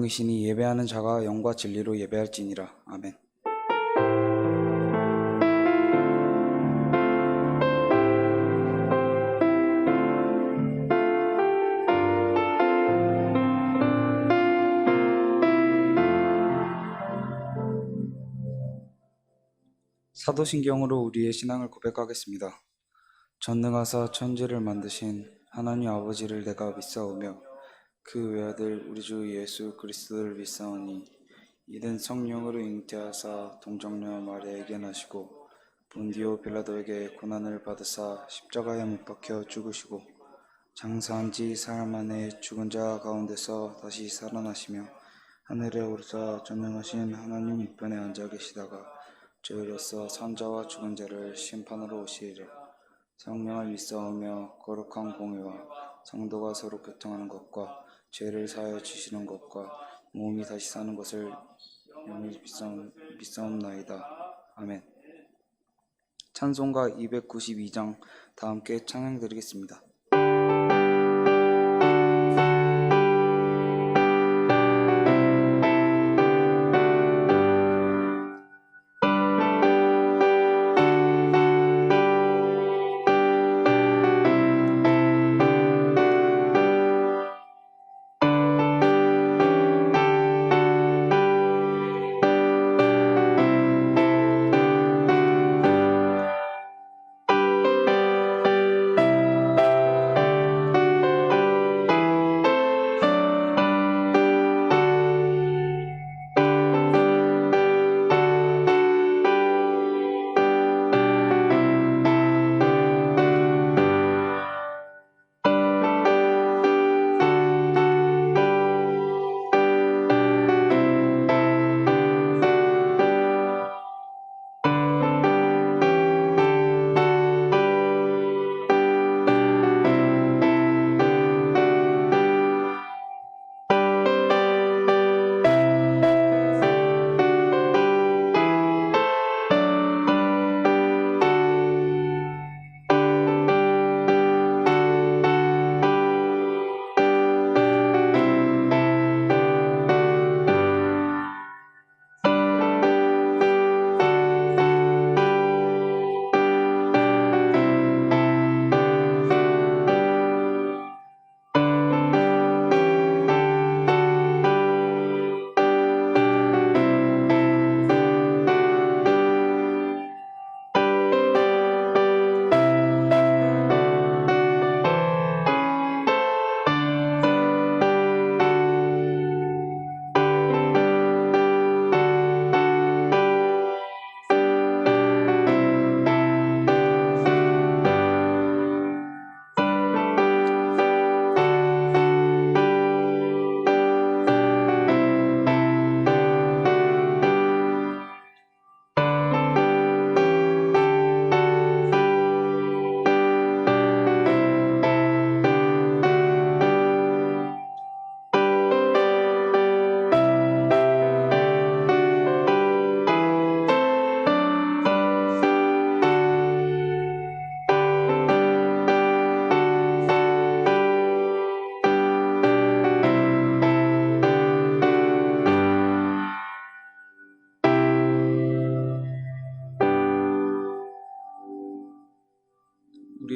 등신이 예배하는 자가 영과 진리로 예배할지니라. 아멘. 사도신경으로 우리의 신앙을 고백하겠습니다. 전능하사 천지를 만드신 하나님 아버지를 내가 믿사오며 그 외아들 우리 주 예수 그리스도를 믿사오니 이는 성령으로 잉태하사 동정녀 마리아에게 나시고 본디오 빌라도에게 고난을 받으사 십자가에 못 박혀 죽으시고 장사한 지 사흘 만에 죽은 자 가운데서 다시 살아나시며 하늘에 오르사 전능하신 하나님 우편에 앉아 계시다가 저희로서 산자와 죽은 자를 심판하러 오시리라. 성령을 믿사오며 거룩한 공회와 성도가 서로 교통하는 것과 죄를 사하여 주시는 것과 몸이 다시 사는 것을 영원히 믿사옵나이다. 아멘. 찬송가 292장 다 함께 찬양드리겠습니다.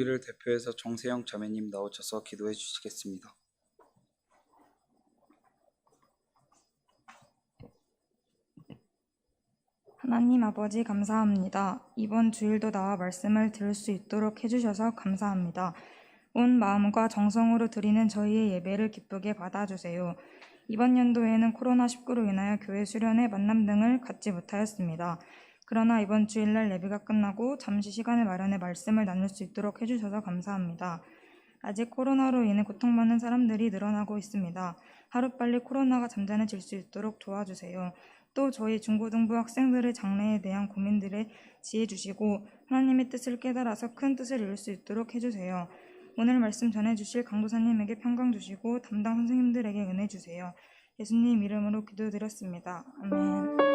우리를 대표해서 정세영 자매님 나오셔서 기도해 주시겠습니다. 하나님 아버지 감사합니다. 이번 주일도 나와 말씀을 들을 수 있도록 해주셔서 감사합니다. 온 마음과 정성으로 드리는 저희의 예배를 기쁘게 받아주세요. 이번 연도에는 코로나19로 인하여 교회 수련회 만남 등을 갖지 못하였습니다. 그러나 이번 주일날 예배가 끝나고 잠시 시간을 마련해 말씀을 나눌 수 있도록 해주셔서 감사합니다. 아직 코로나로 인해 고통받는 사람들이 늘어나고 있습니다. 하루빨리 코로나가 잠잠해질 수 있도록 도와주세요. 또 저희 중고등부 학생들의 장래에 대한 고민들에 지혜 주시고 하나님의 뜻을 깨달아서 큰 뜻을 이룰 수 있도록 해주세요. 오늘 말씀 전해주실 강도사님에게 평강 주시고 담당 선생님들에게 은혜 주세요. 예수님 이름으로 기도드렸습니다. 아멘.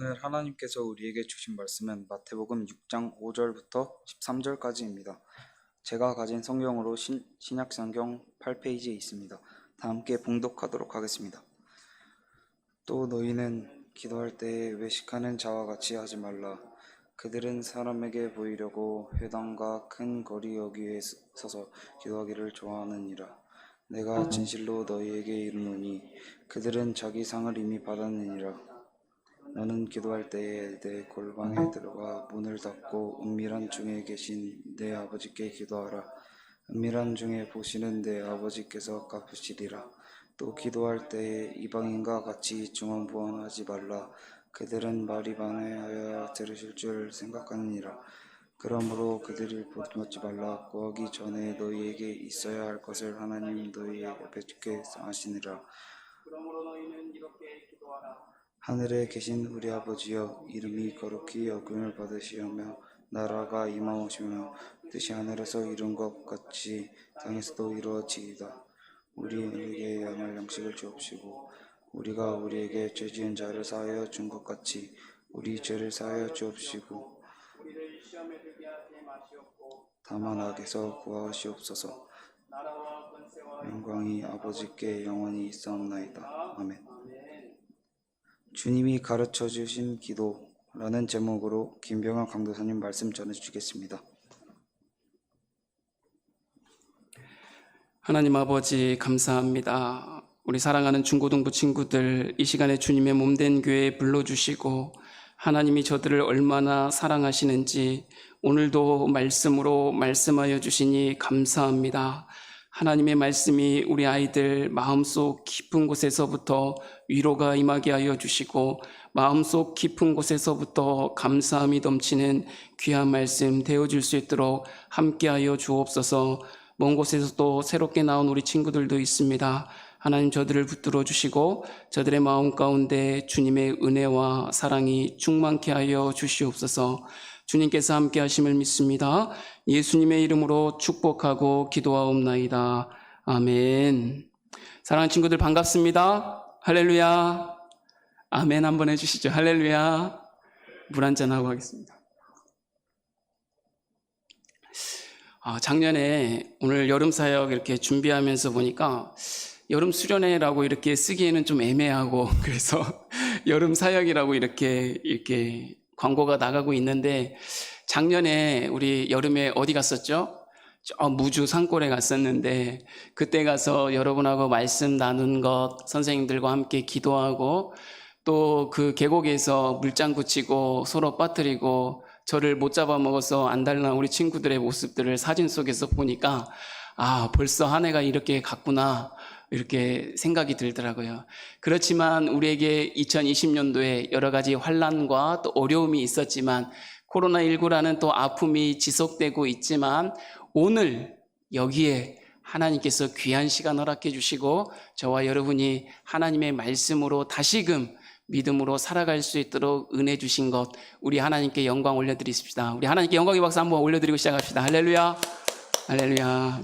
오늘 하나님께서 우리에게 주신 말씀은 마태복음 6장 5절부터 13절까지입니다. 제가 가진 성경으로 신약 성경 8페이지에 있습니다. 다 함께 봉독하도록 하겠습니다. 또 너희는 기도할 때에 외식하는 자와 같이 하지 말라. 그들은 사람에게 보이려고 회당과 큰 거리 여기에 서서 기도하기를 좋아하느니라. 내가 진실로 너희에게 이르노니 그들은 자기 상을 이미 받았느니라. 너는 기도할 때에 내 골방에 들어가 문을 닫고 은밀한 중에 계신 내 아버지께 기도하라. 은밀한 중에 보시는 내 아버지께서 갚으시리라. 또 기도할 때에 이방인과 같이 중언부언하지 말라. 그들은 말이 많아야 들으실 줄 생각하느니라. 그러므로 그들을 보듬지 말라. 구하기 전에 너희에게 있어야 할 것을 하나님 너희의 아버지께 하시니라. 그러므로 너희는 이렇게 기도하라. 하늘에 계신 우리 아버지여, 이름이 거룩히 여김을 받으시오며 나라가 임하오시며 뜻이 하늘에서 이룬 것 같이 땅에서도 이루어지이다. 우리에게 양할 양식을 주옵시고 우리가 우리에게 죄 지은 자를 사하여 준 것 같이 우리 죄를 사하여 주옵시고 우리를 시험에 들게 하지 마시옵고 다만 악에서 구하시옵소서. 나라와 권세와 영광이 아버지께 영원히 있사옵나이다. 아멘. 아멘. 주님이 가르쳐 주신 기도라는 제목으로 김병현 강도사님 말씀 전해주시겠습니다. 하나님 아버지 감사합니다. 우리 사랑하는 중고등부 친구들 이 시간에 주님의 몸된 교회에 불러주시고 하나님이 저들을 얼마나 사랑하시는지 오늘도 말씀으로 말씀하여 주시니 감사합니다. 하나님의 말씀이 우리 아이들 마음속 깊은 곳에서부터 위로가 임하게 하여 주시고 마음속 깊은 곳에서부터 감사함이 넘치는 귀한 말씀 되어줄 수 있도록 함께하여 주옵소서. 먼 곳에서도 새롭게 나온 우리 친구들도 있습니다. 하나님 저들을 붙들어 주시고 저들의 마음 가운데 주님의 은혜와 사랑이 충만케 하여 주시옵소서. 주님께서 함께 하심을 믿습니다. 예수님의 이름으로 축복하고 기도하옵나이다. 아멘. 사랑하는 친구들 반갑습니다. 할렐루야. 아멘 한번 해주시죠. 할렐루야. 물 한잔 하고 하겠습니다. 작년에 오늘 여름 사역 이렇게 준비하면서 보니까 여름 수련회라고 이렇게 쓰기에는 좀 애매하고 그래서 여름 사역이라고 이렇게 광고가 나가고 있는데 작년에 우리 여름에 어디 갔었죠? 저 무주 산골에 갔었는데 그때 가서 여러분하고 말씀 나눈 것, 선생님들과 함께 기도하고 또 그 계곡에서 물장구 치고 서로 빠뜨리고 저를 못 잡아먹어서 안달난 우리 친구들의 모습들을 사진 속에서 보니까 벌써 한 해가 이렇게 갔구나 이렇게 생각이 들더라고요. 그렇지만 우리에게 2020년도에 여러 가지 환난과 또 어려움이 있었지만 코로나19라는 또 아픔이 지속되고 있지만 오늘 여기에 하나님께서 귀한 시간 허락해 주시고 저와 여러분이 하나님의 말씀으로 다시금 믿음으로 살아갈 수 있도록 은혜 주신 것 우리 하나님께 영광 올려드리십시다. 우리 하나님께 영광의 박수 한번 올려드리고 시작합시다. 할렐루야. 할렐루야.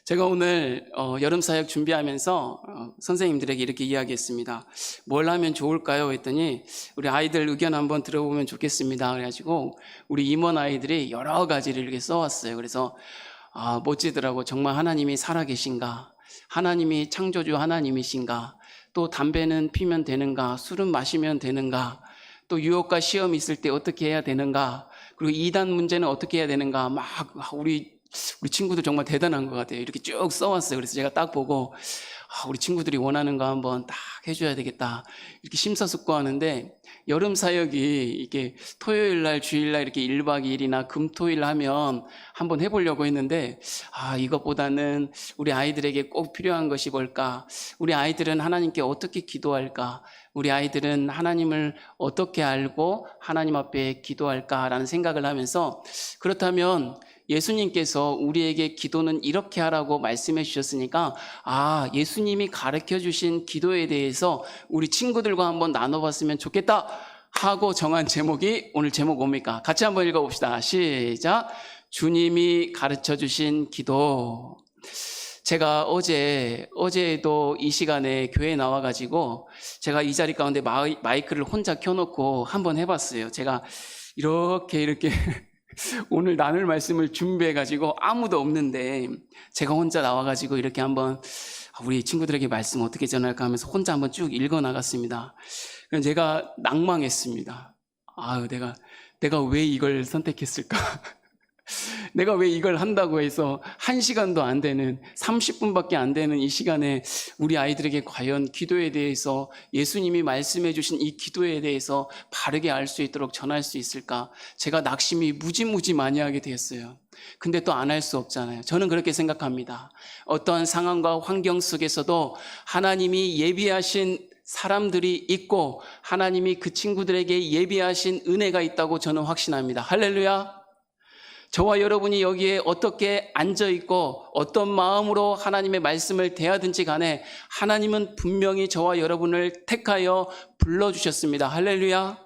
제가 오늘 여름 사역 준비하면서 선생님들에게 이렇게 이야기했습니다. 뭘 하면 좋을까요? 했더니 우리 아이들 의견 한번 들어보면 좋겠습니다. 그래가지고 우리 임원 아이들이 여러 가지를 이렇게 써왔어요. 그래서 멋지더라고. 정말 하나님이 살아계신가? 하나님이 창조주 하나님이신가? 또 담배는 피면 되는가? 술은 마시면 되는가? 또 유혹과 시험이 있을 때 어떻게 해야 되는가? 그리고 이단 문제는 어떻게 해야 되는가? 막 우리 친구들 정말 대단한 것 같아요. 이렇게 쭉 써왔어요. 그래서 제가 딱 보고 우리 친구들이 원하는 거 한번 딱 해줘야 되겠다. 이렇게 심사숙고하는데 여름 사역이 이게 토요일 날, 주일 날 이렇게 1박 2일이나 금토일 하면 한번 해보려고 했는데 이것보다는 우리 아이들에게 꼭 필요한 것이 뭘까? 우리 아이들은 하나님께 어떻게 기도할까? 우리 아이들은 하나님을 어떻게 알고 하나님 앞에 기도할까라는 생각을 하면서 그렇다면 예수님께서 우리에게 기도는 이렇게 하라고 말씀해 주셨으니까 예수님이 가르쳐 주신 기도에 대해서 우리 친구들과 한번 나눠봤으면 좋겠다 하고 정한 제목이 오늘 제목 뭡니까? 같이 한번 읽어봅시다. 시작. 주님이 가르쳐 주신 기도. 제가 어제도 이 시간에 교회에 나와가지고 제가 이 자리 가운데 마이크를 혼자 켜놓고 한번 해봤어요. 제가 이렇게 오늘 나눌 말씀을 준비해가지고 아무도 없는데 제가 혼자 나와가지고 이렇게 한번 우리 친구들에게 말씀 어떻게 전할까 하면서 혼자 한번 쭉 읽어 나갔습니다. 그래서 제가 낭망했습니다. 아유, 내가 왜 이걸 선택했을까? 내가 왜 이걸 한다고 해서 1시간도 안 되는 30분밖에 안 되는 이 시간에 우리 아이들에게 과연 기도에 대해서 예수님이 말씀해 주신 이 기도에 대해서 바르게 알 수 있도록 전할 수 있을까? 제가 낙심이 무지무지 많이 하게 되었어요. 근데 또 안 할 수 없잖아요. 저는 그렇게 생각합니다. 어떠한 상황과 환경 속에서도 하나님이 예비하신 사람들이 있고 하나님이 그 친구들에게 예비하신 은혜가 있다고 저는 확신합니다. 할렐루야. 저와 여러분이 여기에 어떻게 앉아있고 어떤 마음으로 하나님의 말씀을 대하든지 간에 하나님은 분명히 저와 여러분을 택하여 불러주셨습니다. 할렐루야.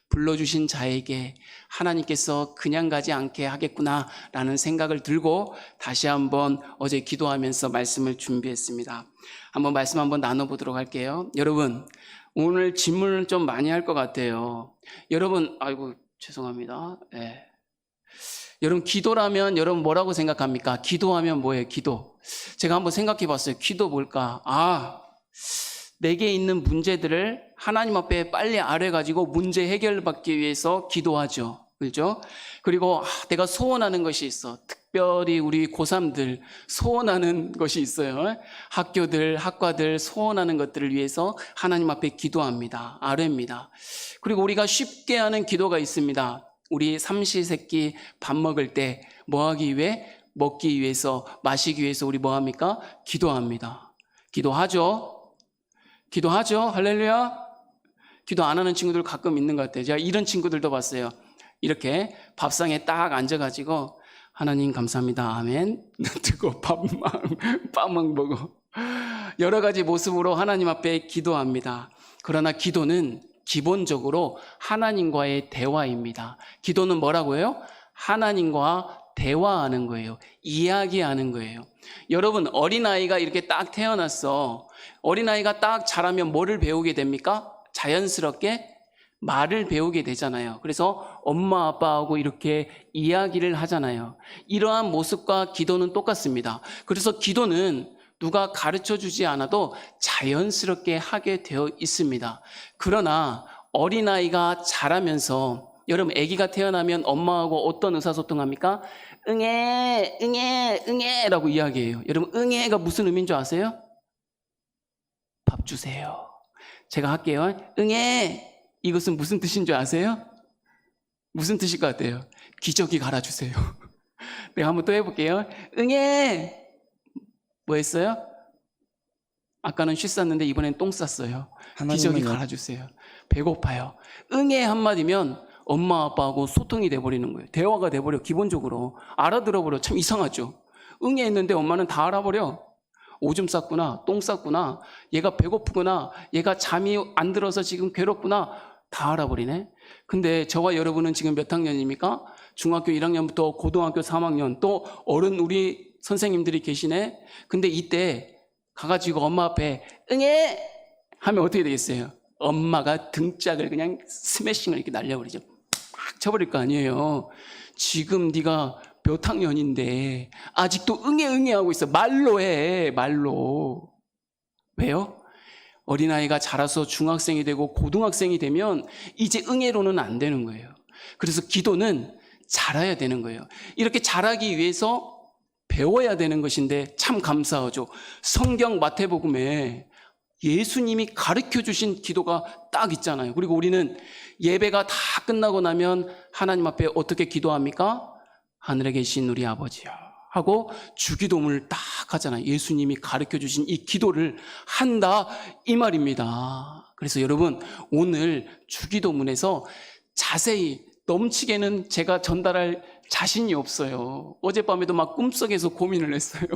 불러주신 자에게 하나님께서 그냥 가지 않게 하겠구나라는 생각을 들고 다시 한번 어제 기도하면서 말씀을 준비했습니다. 한번 말씀 한번 나눠보도록 할게요. 여러분, 오늘 질문을 좀 많이 할 것 같아요. 여러분, 아이고 죄송합니다. 네. 여러분, 기도라면 여러분 뭐라고 생각합니까? 기도하면 뭐예요? 기도. 제가 한번 생각해 봤어요. 기도 뭘까? 내게 있는 문제들을 하나님 앞에 빨리 아뢰가지고 문제 해결받기 위해서 기도하죠. 그렇죠? 그리고 내가 소원하는 것이 있어. 특별히 우리 고3들 소원하는 것이 있어요. 학교들, 학과들 소원하는 것들을 위해서 하나님 앞에 기도합니다. 아뢰입니다. 그리고 우리가 쉽게 하는 기도가 있습니다. 우리 삼시세끼 밥 먹을 때 뭐 하기 위해? 먹기 위해서, 마시기 위해서 우리 뭐 합니까? 기도합니다. 기도하죠? 기도하죠? 할렐루야? 기도 안 하는 친구들 가끔 있는 것 같아요. 제가 이런 친구들도 봤어요. 이렇게 밥상에 딱 앉아가지고 하나님 감사합니다. 아멘. 뜨고 밥만 보고 여러 가지 모습으로 하나님 앞에 기도합니다. 그러나 기도는 기본적으로 하나님과의 대화입니다. 기도는 뭐라고 해요? 하나님과 대화하는 거예요. 이야기하는 거예요. 여러분, 어린아이가 이렇게 딱 태어났어. 어린아이가 딱 자라면 뭐를 배우게 됩니까? 자연스럽게 말을 배우게 되잖아요. 그래서 엄마 아빠하고 이렇게 이야기를 하잖아요. 이러한 모습과 기도는 똑같습니다. 그래서 기도는 누가 가르쳐 주지 않아도 자연스럽게 하게 되어 있습니다. 그러나 어린아이가 자라면서 여러분, 아기가 태어나면 엄마하고 어떤 의사소통합니까? 응애, 응애, 응애라고 이야기해요. 여러분, 응애가 무슨 의미인 줄 아세요? 밥 주세요. 제가 할게요. 응애, 이것은 무슨 뜻인 줄 아세요? 무슨 뜻일 것 같아요? 기저귀 갈아주세요. 내가 한번 또 해볼게요. 응애, 뭐 했어요? 아까는 쉬 쌌는데 이번엔 똥 쌌어요. 기저귀 갈아주세요. 배고파요. 응애 한마디면 엄마 아빠하고 소통이 돼버리는 거예요. 대화가 돼버려. 기본적으로 알아들어버려. 참 이상하죠. 응애 했는데 엄마는 다 알아버려. 오줌 쌌구나, 똥 쌌구나, 얘가 배고프구나, 얘가 잠이 안 들어서 지금 괴롭구나, 다 알아버리네. 근데 저와 여러분은 지금 몇 학년입니까? 중학교 1학년부터 고등학교 3학년, 또 어른 우리 선생님들이 계시네. 근데 이때 가가지고 엄마 앞에 응애 하면 어떻게 되겠어요? 엄마가 등짝을 그냥 스매싱을 이렇게 날려버리죠. 막 쳐버릴 거 아니에요. 지금 네가 몇 학년인데 아직도 응애 하고 있어. 말로 해, 말로. 왜요? 어린아이가 자라서 중학생이 되고 고등학생이 되면 이제 응애로는 안 되는 거예요. 그래서 기도는 자라야 되는 거예요. 이렇게 자라기 위해서 배워야 되는 것인데 참 감사하죠. 성경 마태복음에 예수님이 가르쳐 주신 기도가 딱 있잖아요. 그리고 우리는 예배가 다 끝나고 나면 하나님 앞에 어떻게 기도합니까? 하늘에 계신 우리 아버지요 하고 주기도문을 딱 하잖아요. 예수님이 가르쳐 주신 이 기도를 한다 이 말입니다. 그래서 여러분, 오늘 주기도문에서 자세히 넘치게는 제가 전달할 자신이 없어요. 어젯밤에도 막 꿈속에서 고민을 했어요.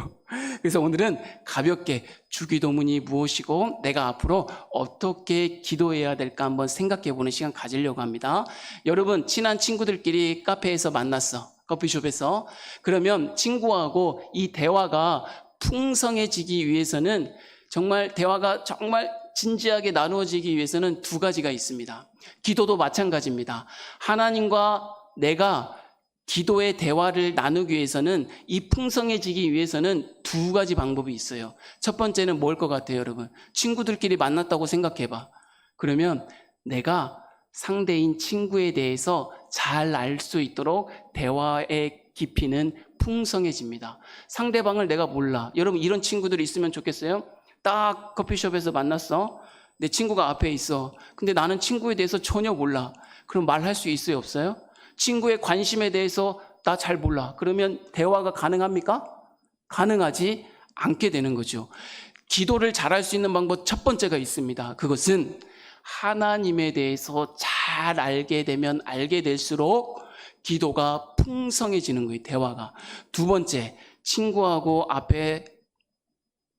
그래서 오늘은 가볍게 주기도문이 무엇이고 내가 앞으로 어떻게 기도해야 될까 한번 생각해보는 시간 가지려고 합니다. 여러분, 친한 친구들끼리 카페에서 만났어. 커피숍에서. 그러면 친구하고 이 대화가 풍성해지기 위해서는 정말 대화가 정말 진지하게 나누어지기 위해서는 두 가지가 있습니다. 기도도 마찬가지입니다. 하나님과 내가 기도의 대화를 나누기 위해서는, 이 풍성해지기 위해서는 두 가지 방법이 있어요. 첫 번째는 뭘 것 같아요, 여러분? 친구들끼리 만났다고 생각해봐. 그러면 내가 상대인 친구에 대해서 잘 알 수 있도록 대화의 깊이는 풍성해집니다. 상대방을 내가 몰라. 여러분, 이런 친구들이 있으면 좋겠어요? 딱 커피숍에서 만났어. 내 친구가 앞에 있어. 근데 나는 친구에 대해서 전혀 몰라. 그럼 말할 수 있어요, 없어요? 친구의 관심에 대해서 나 잘 몰라. 그러면 대화가 가능합니까? 가능하지 않게 되는 거죠. 기도를 잘할 수 있는 방법 첫 번째가 있습니다. 그것은 하나님에 대해서 잘 알게 되면 알게 될수록 기도가 풍성해지는 거예요, 대화가. 두 번째, 친구하고 앞에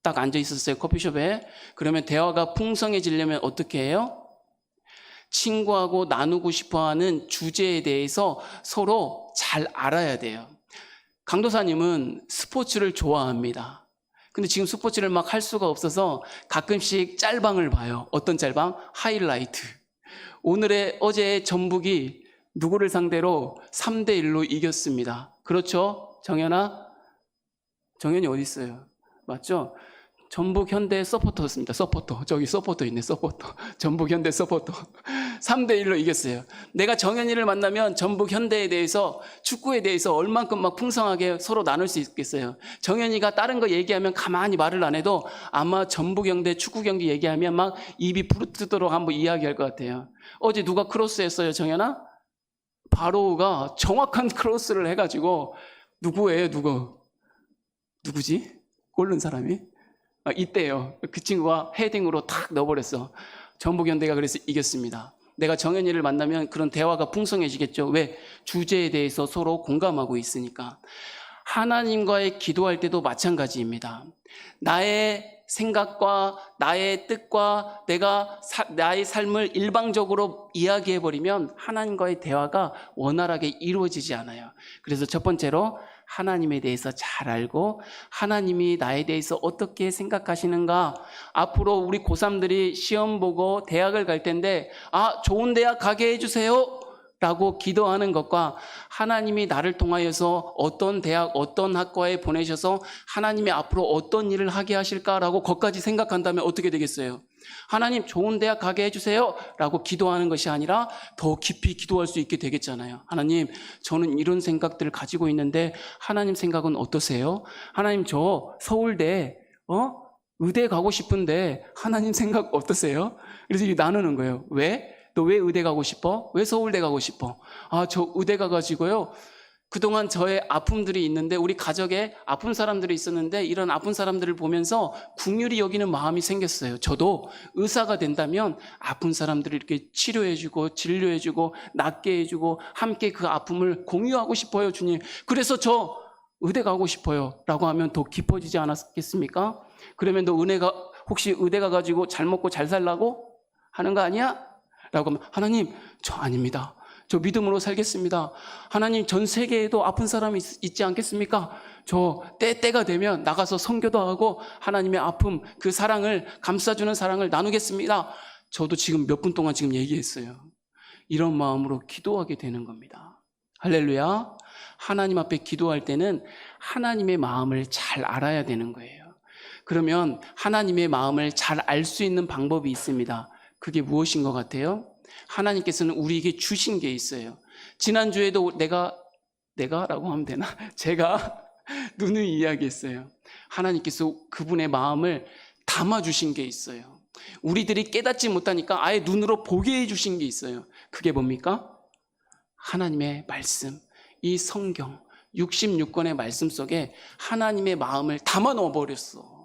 딱 앉아 있었어요, 커피숍에. 그러면 대화가 풍성해지려면 어떻게 해요? 친구하고 나누고 싶어하는 주제에 대해서 서로 잘 알아야 돼요. 강도사님은 스포츠를 좋아합니다. 근데 지금 스포츠를 막 할 수가 없어서 가끔씩 짤방을 봐요. 어떤 짤방? 하이라이트. 어제 전북이 누구를 상대로 3대1로 이겼습니다. 그렇죠? 정현아? 정현이 어디 있어요? 맞죠? 전북 현대 서포터였습니다. 서포터. 저기 서포터 있네, 서포터. 전북 현대 서포터. 3대1로 이겼어요. 내가 정현이를 만나면 전북 현대에 대해서, 축구에 대해서 얼만큼 막 풍성하게 서로 나눌 수 있겠어요. 정현이가 다른 거 얘기하면 가만히 말을 안 해도 아마 전북 현대 축구 경기 얘기하면 막 입이 부르뜨도록 한번 이야기할 것 같아요. 어제 누가 크로스 했어요, 정현아? 바로우가 정확한 크로스를 해가지고, 누구예요, 누구지? 골 넣은 사람이? 이때요. 그 친구가 헤딩으로 탁 넣어버렸어. 전북현대가 그래서 이겼습니다. 내가 정현이를 만나면 그런 대화가 풍성해지겠죠. 왜? 주제에 대해서 서로 공감하고 있으니까. 하나님과의 기도할 때도 마찬가지입니다. 나의 생각과 나의 뜻과 나의 삶을 일방적으로 이야기해버리면 하나님과의 대화가 원활하게 이루어지지 않아요. 그래서 첫 번째로 하나님에 대해서 잘 알고 하나님이 나에 대해서 어떻게 생각하시는가. 앞으로 우리 고3들이 시험 보고 대학을 갈 텐데 좋은 대학 가게 해주세요 라고 기도하는 것과 하나님이 나를 통하여서 어떤 대학, 어떤 학과에 보내셔서 하나님이 앞으로 어떤 일을 하게 하실까라고 그것까지 생각한다면 어떻게 되겠어요? 하나님 좋은 대학 가게 해주세요 라고 기도하는 것이 아니라 더 깊이 기도할 수 있게 되겠잖아요. 하나님, 저는 이런 생각들을 가지고 있는데 하나님 생각은 어떠세요? 하나님, 저 서울대 의대 가고 싶은데 하나님 생각 어떠세요? 그래서 나누는 거예요. 왜? 너 왜 의대 가고 싶어? 왜 서울대 가고 싶어? 저 의대 가가지고요, 그동안 저의 아픔들이 있는데, 우리 가족에 아픈 사람들이 있었는데 이런 아픈 사람들을 보면서 긍휼히 여기는 마음이 생겼어요. 저도 의사가 된다면 아픈 사람들을 이렇게 치료해주고 진료해주고 낫게 해주고 함께 그 아픔을 공유하고 싶어요, 주님. 그래서 저 의대 가고 싶어요 라고 하면 더 깊어지지 않았겠습니까? 그러면 너 혹시 의대 가가지고 잘 먹고 잘 살라고 하는 거 아니야? 라고 하면, 하나님, 저 아닙니다. 저 믿음으로 살겠습니다. 하나님, 전 세계에도 아픈 사람이 있지 않겠습니까? 저 때가 되면 나가서 선교도 하고 하나님의 아픔, 그 사랑을, 감싸주는 사랑을 나누겠습니다. 저도 지금 몇 분 동안 지금 얘기했어요. 이런 마음으로 기도하게 되는 겁니다. 할렐루야. 하나님 앞에 기도할 때는 하나님의 마음을 잘 알아야 되는 거예요. 그러면 하나님의 마음을 잘 알 수 있는 방법이 있습니다. 그게 무엇인 것 같아요? 하나님께서는 우리에게 주신 게 있어요. 지난주에도 내가라고 하면 되나? 제가 누누이 이야기했어요. 하나님께서 그분의 마음을 담아주신 게 있어요. 우리들이 깨닫지 못하니까 아예 눈으로 보게 해주신 게 있어요. 그게 뭡니까? 하나님의 말씀, 이 성경 66권의 말씀 속에 하나님의 마음을 담아 넣어버렸어.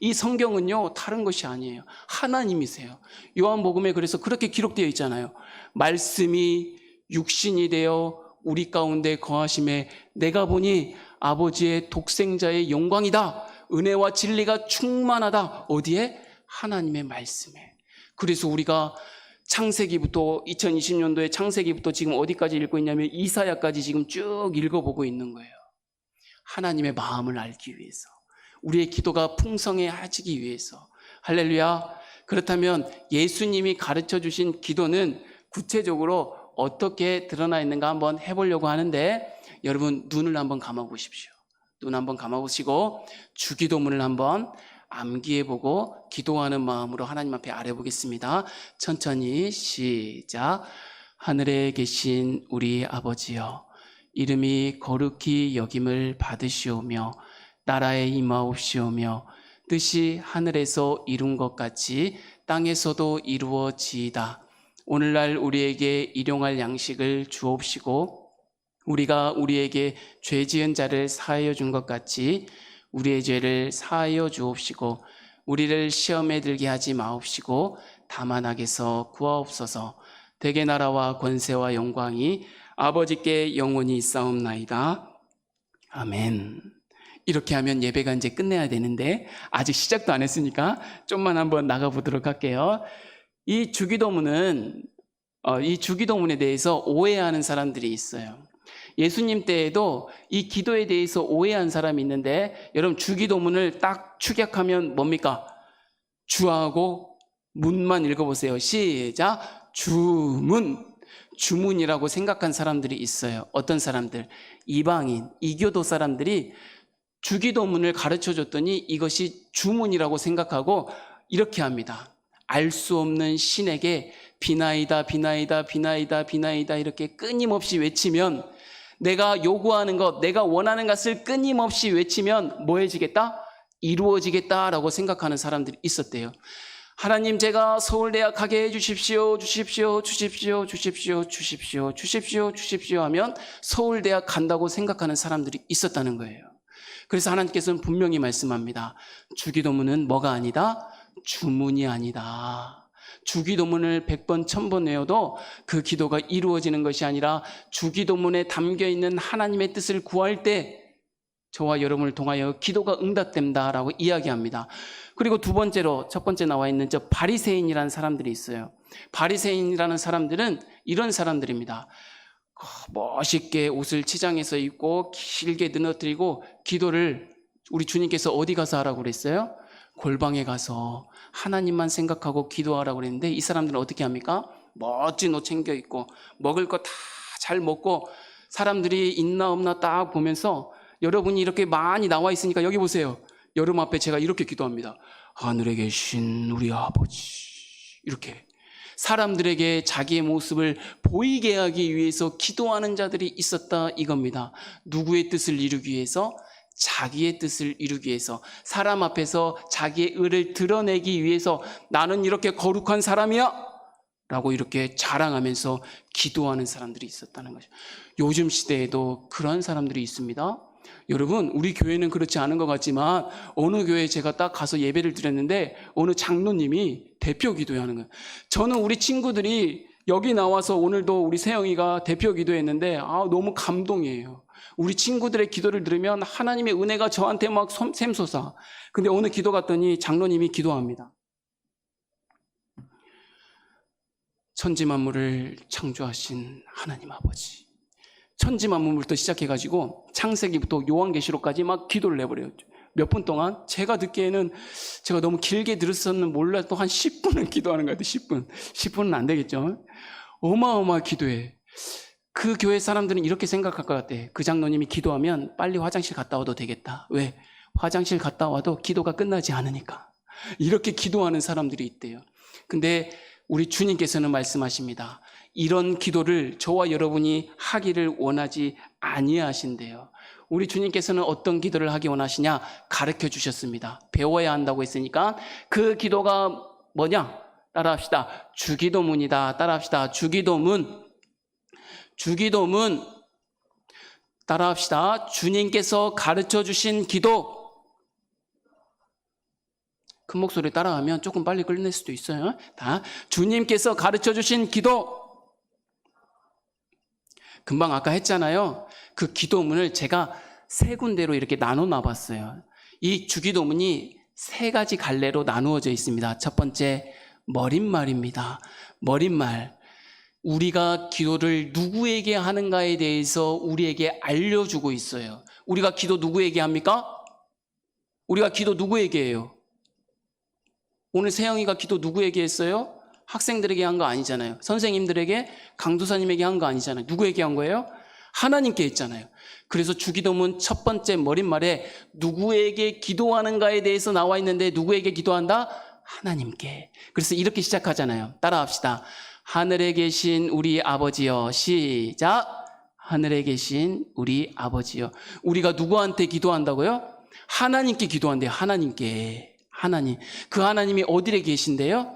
이 성경은요, 다른 것이 아니에요. 하나님이세요. 요한복음에 그래서 그렇게 기록되어 있잖아요. 말씀이 육신이 되어 우리 가운데 거하심에 내가 보니 아버지의 독생자의 영광이다. 은혜와 진리가 충만하다. 어디에? 하나님의 말씀에. 그래서 우리가 창세기부터 2020년도에 창세기부터 지금 어디까지 읽고 있냐면 이사야까지 지금 쭉 읽어보고 있는 거예요. 하나님의 마음을 알기 위해서, 우리의 기도가 풍성해지기 위해서. 할렐루야. 그렇다면 예수님이 가르쳐 주신 기도는 구체적으로 어떻게 드러나 있는가 한번 해보려고 하는데, 여러분 눈을 한번 감아 보십시오. 눈 한번 감아 보시고 주기도문을 한번 암기해 보고 기도하는 마음으로 하나님 앞에 아뢰보겠습니다. 천천히 시작. 하늘에 계신 우리 아버지여, 이름이 거룩히 여김을 받으시오며 나라에 임하옵시오며 뜻이 하늘에서 이룬 것 같이 땅에서도 이루어지이다. 오늘날 우리에게 일용할 양식을 주옵시고 우리가 우리에게 죄 지은 자를 사하여 준 것 같이 우리의 죄를 사하여 주옵시고 우리를 시험에 들게 하지 마옵시고 다만 악에서 구하옵소서. 대개 나라와 권세와 영광이 아버지께 영원히 있사옵나이다. 아멘. 이렇게 하면 예배가 이제 끝내야 되는데 아직 시작도 안 했으니까 좀만 한번 나가보도록 할게요. 이 주기도문에 대해서 오해하는 사람들이 있어요. 예수님 때에도 이 기도에 대해서 오해한 사람이 있는데, 여러분 주기도문을 딱 축약하면 뭡니까? 주하고 문만 읽어보세요. 시작. 주문이라고 생각한 사람들이 있어요. 어떤 사람들? 이방인, 이교도 사람들이 주기도문을 가르쳐 줬더니 이것이 주문이라고 생각하고 이렇게 합니다. 알 수 없는 신에게 비나이다 비나이다 비나이다 비나이다 이렇게 끊임없이 외치면, 내가 요구하는 것, 내가 원하는 것을 끊임없이 외치면 뭐해지겠다? 이루어지겠다라고 생각하는 사람들이 있었대요. 하나님, 제가 서울대학 가게 해주십시오, 주십시오, 주십시오, 주십시오, 주십시오, 주십시오, 주십시오 하면 서울대학 간다고 생각하는 사람들이 있었다는 거예요. 그래서 하나님께서는 분명히 말씀합니다. 주기도문은 뭐가 아니다? 주문이 아니다. 주기도문을 100번, 1000번 외워도 그 기도가 이루어지는 것이 아니라 주기도문에 담겨있는 하나님의 뜻을 구할 때 저와 여러분을 통하여 기도가 응답된다라고 이야기합니다. 그리고 두 번째로, 첫 번째 나와 있는 저 바리새인이라는 사람들이 있어요. 바리새인이라는 사람들은 이런 사람들입니다. 멋있게 옷을 치장해서 입고 길게 늘어뜨리고 기도를 우리 주님께서 어디 가서 하라고 그랬어요? 골방에 가서 하나님만 생각하고 기도하라고 그랬는데, 이 사람들은 어떻게 합니까? 멋진 옷 챙겨 입고 먹을 거 다 잘 먹고 사람들이 있나 없나 딱 보면서, 여러분이 이렇게 많이 나와 있으니까 여기 보세요. 여러분 앞에 제가 이렇게 기도합니다. 하늘에 계신 우리 아버지, 이렇게 사람들에게 자기의 모습을 보이게 하기 위해서 기도하는 자들이 있었다 이겁니다. 누구의 뜻을 이루기 위해서? 자기의 뜻을 이루기 위해서, 사람 앞에서 자기의 의를 드러내기 위해서, 나는 이렇게 거룩한 사람이야 라고 이렇게 자랑하면서 기도하는 사람들이 있었다는 거죠. 요즘 시대에도 그런 사람들이 있습니다. 여러분, 우리 교회는 그렇지 않은 것 같지만 어느 교회에 제가 딱 가서 예배를 드렸는데 어느 장로님이 대표 기도하는 거예요. 저는 우리 친구들이 여기 나와서 오늘도 우리 세영이가 대표 기도했는데 너무 감동이에요. 우리 친구들의 기도를 들으면 하나님의 은혜가 저한테 막 샘솟아. 근데 오늘 기도 갔더니 장로님이 기도합니다. 천지만물을 창조하신 하나님 아버지, 천지만물부터 시작해가지고 창세기부터 요한계시록까지 막 기도를 내버려요. 몇 분 동안 제가 듣기에는, 제가 너무 길게 들었었는 몰라도 한 10분은 기도하는 것 같아요. 10분은 안 되겠죠. 어마어마하게 기도해. 그 교회 사람들은 이렇게 생각할 것 같아. 그 장로님이 기도하면 빨리 화장실 갔다 와도 되겠다. 왜? 화장실 갔다 와도 기도가 끝나지 않으니까. 이렇게 기도하는 사람들이 있대요. 근데 우리 주님께서는 말씀하십니다. 이런 기도를 저와 여러분이 하기를 원하지 아니하신대요. 우리 주님께서는 어떤 기도를 하기 원하시냐? 가르쳐 주셨습니다. 배워야 한다고 했으니까 그 기도가 뭐냐? 따라합시다. 주기도문이다. 따라합시다. 주기도문. 따라합시다. 주님께서 가르쳐 주신 기도. 큰 목소리 따라하면 조금 빨리 끝낼 수도 있어요. 다 주님께서 가르쳐 주신 기도. 금방 아까 했잖아요. 그 기도문을 제가 3군데로 이렇게 나눠 놔봤어요. 이 주기도문이 3가지 갈래로 나누어져 있습니다. 첫 번째, 머릿말입니다. 머릿말. 우리가 기도를 누구에게 하는가에 대해서 우리에게 알려주고 있어요. 우리가 기도 누구에게 합니까? 우리가 기도 누구에게 해요? 오늘 세영이가 기도 누구에게 했어요? 학생들에게 한 거 아니잖아요. 선생님들에게, 강도사님에게 한 거 아니잖아요. 누구에게 한 거예요? 하나님께 했잖아요. 그래서 주기도문 첫 번째 머릿말에 누구에게 기도하는가에 대해서 나와 있는데 누구에게 기도한다? 하나님께. 그래서 이렇게 시작하잖아요. 따라합시다. 하늘에 계신 우리 아버지여. 시작. 하늘에 계신 우리 아버지여. 우리가 누구한테 기도한다고요? 하나님께 기도한대요. 하나님께. 하나님. 그 하나님이 어디에 계신데요?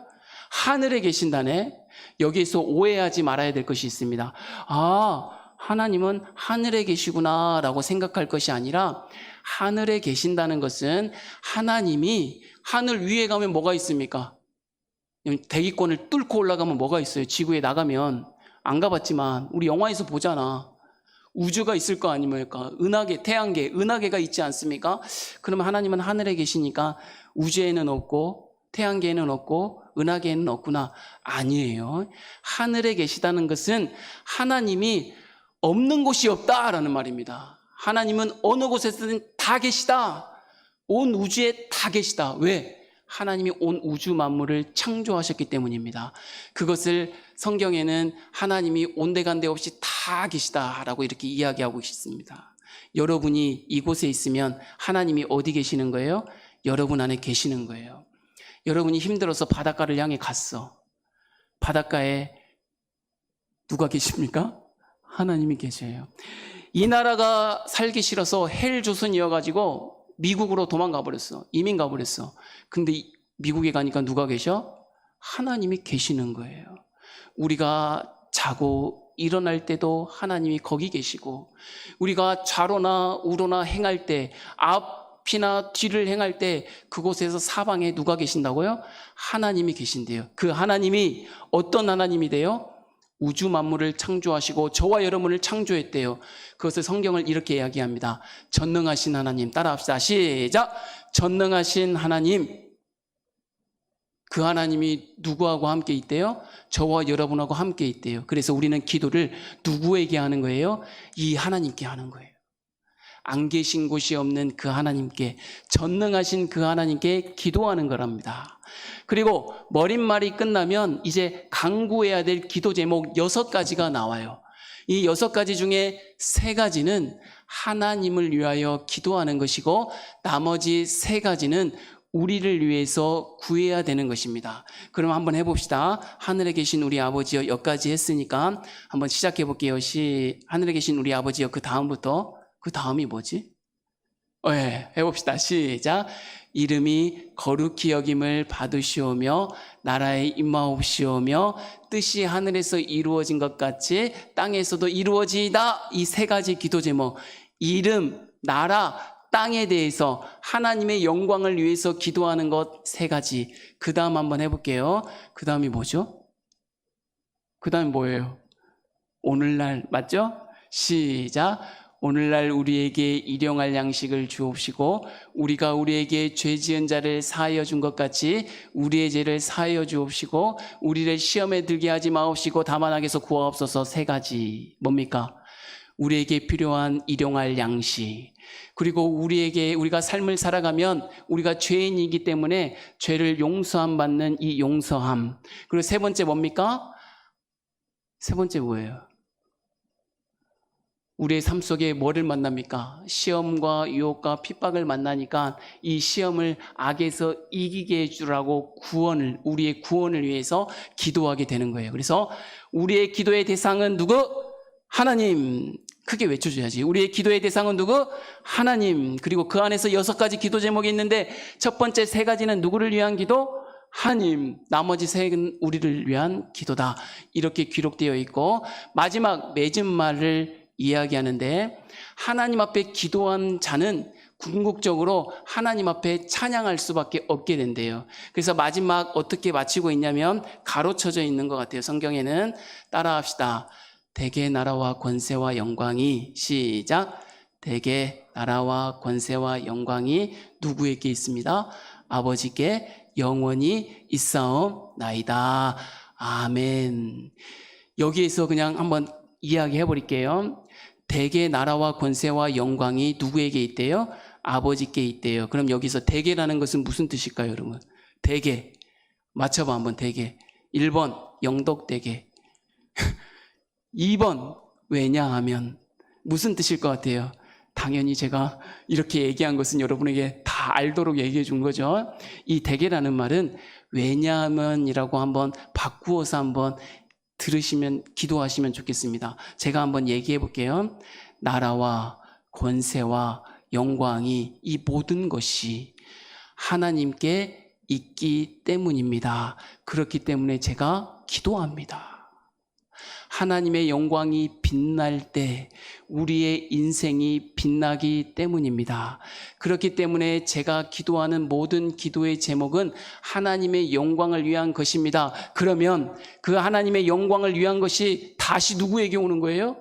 하늘에 계신다네. 여기에서 오해하지 말아야 될 것이 있습니다. 아, 하나님은 하늘에 계시구나 라고 생각할 것이 아니라 하늘에 계신다는 것은 하나님이 하늘 위에 가면 뭐가 있습니까? 대기권을 뚫고 올라가면 뭐가 있어요? 지구에 나가면 안 가봤지만 우리 영화에서 보잖아. 우주가 있을 거 아닙니까? 은하계, 태양계, 은하계가 있지 않습니까? 그러면 하나님은 하늘에 계시니까 우주에는 없고 태양계에는 없고 은하계에는 없구나. 아니에요. 하늘에 계시다는 것은 하나님이 없는 곳이 없다라는 말입니다. 하나님은 어느 곳에서든 다 계시다. 온 우주에 다 계시다. 왜? 하나님이 온 우주 만물을 창조하셨기 때문입니다. 그것을 성경에는 하나님이 온데간데 없이 다 계시다라고 이렇게 이야기하고 있습니다. 여러분이 이곳에 있으면 하나님이 어디 계시는 거예요? 여러분 안에 계시는 거예요. 여러분이 힘들어서 바닷가를 향해 갔어. 바닷가에 누가 계십니까? 하나님이 계셔요. 이 나라가 살기 싫어서 헬 조선이어가지고 미국으로 도망가 버렸어. 이민 가 버렸어. 근데 미국에 가니까 누가 계셔? 하나님이 계시는 거예요. 우리가 자고 일어날 때도 하나님이 거기 계시고, 우리가 좌로나 우로나 행할 때, 앞이나 뒤를 행할 때 그곳에서 사방에 누가 계신다고요? 하나님이 계신대요. 그 하나님이 어떤 하나님이 돼요? 우주 만물을 창조하시고 저와 여러분을 창조했대요. 그것을 성경을 이렇게 이야기합니다. 전능하신 하나님. 따라합시다. 시작. 전능하신 하나님. 그 하나님이 누구하고 함께 있대요? 저와 여러분하고 함께 있대요. 그래서 우리는 기도를 누구에게 하는 거예요? 이 하나님께 하는 거예요. 안 계신 곳이 없는 그 하나님께, 전능하신 그 하나님께 기도하는 거랍니다. 그리고 머릿말이 끝나면 이제 강구해야 될 기도 제목 6가지가 나와요. 이 6가지 중에 3가지는 하나님을 위하여 기도하는 것이고, 나머지 3가지는 우리를 위해서 구해야 되는 것입니다. 그럼 한번 해봅시다. 하늘에 계신 우리 아버지여, 여기까지 했으니까 한번 시작해 볼게요. 하늘에 계신 우리 아버지여, 그 다음부터, 그 다음이 뭐지? 해봅시다. 시작. 이름이 거룩히 여김을 받으시오며 나라에 임하옵시오며 뜻이 하늘에서 이루어진 것 같이 땅에서도 이루어지이다. 이 3가지 기도 제목, 이름, 나라, 땅에 대해서 하나님의 영광을 위해서 기도하는 것 3가지. 그 다음 한번 해볼게요. 그 다음이 뭐죠? 그 다음이 뭐예요? 오늘날, 맞죠? 시작. 오늘날 우리에게 일용할 양식을 주옵시고 우리가 우리에게 죄 지은 자를 사하여 준 것 같이 우리의 죄를 사하여 주옵시고 우리를 시험에 들게 하지 마옵시고 다만 악에서 구하옵소서. 3가지. 뭡니까? 우리에게 필요한 일용할 양식, 그리고 우리가 삶을 살아가면 우리가 죄인이기 때문에 죄를 용서함 받는 이 용서함. 그리고 3번째 뭡니까? 3번째 뭐예요? 우리의 삶 속에 뭐를 만납니까? 시험과 유혹과 핍박을 만나니까 이 시험을 악에서 이기게 해주라고 우리의 구원을 위해서 기도하게 되는 거예요. 그래서 우리의 기도의 대상은 누구? 하나님. 크게 외쳐줘야지. 우리의 기도의 대상은 누구? 하나님. 그리고 그 안에서 6가지 기도 제목이 있는데 첫 번째 3가지는 누구를 위한 기도? 하나님. 나머지 3는 우리를 위한 기도다. 이렇게 기록되어 있고, 마지막 맺은 말을 이야기하는데, 하나님 앞에 기도한 자는 궁극적으로 하나님 앞에 찬양할 수밖에 없게 된대요. 그래서 마지막 어떻게 마치고 있냐면 가로쳐져 있는 것 같아요. 성경에는. 따라합시다. 대개 나라와 권세와 영광이, 시작. 대개 나라와 권세와 영광이 누구에게 있습니다? 아버지께 영원히 있사옵나이다. 아멘. 여기에서 그냥 한번 이야기해 버릴게요. 대개 나라와 권세와 영광이 누구에게 있대요? 아버지께 있대요. 그럼 여기서 대개라는 것은 무슨 뜻일까요, 여러분? 대개. 맞춰봐, 한번 대개. 1번, 영덕대개. 2번, 왜냐하면. 무슨 뜻일 것 같아요? 당연히 제가 이렇게 얘기한 것은 여러분에게 다 알도록 얘기해 준 거죠. 이 대개라는 말은 왜냐하면이라고 한번 바꾸어서 한번 들으시면, 기도하시면 좋겠습니다. 제가 한번 얘기해 볼게요. 나라와 권세와 영광이, 이 모든 것이 하나님께 있기 때문입니다. 그렇기 때문에 제가 기도합니다. 하나님의 영광이 빛날 때 우리의 인생이 빛나기 때문입니다. 그렇기 때문에 제가 기도하는 모든 기도의 제목은 하나님의 영광을 위한 것입니다. 그러면 그 하나님의 영광을 위한 것이 다시 누구에게 오는 거예요?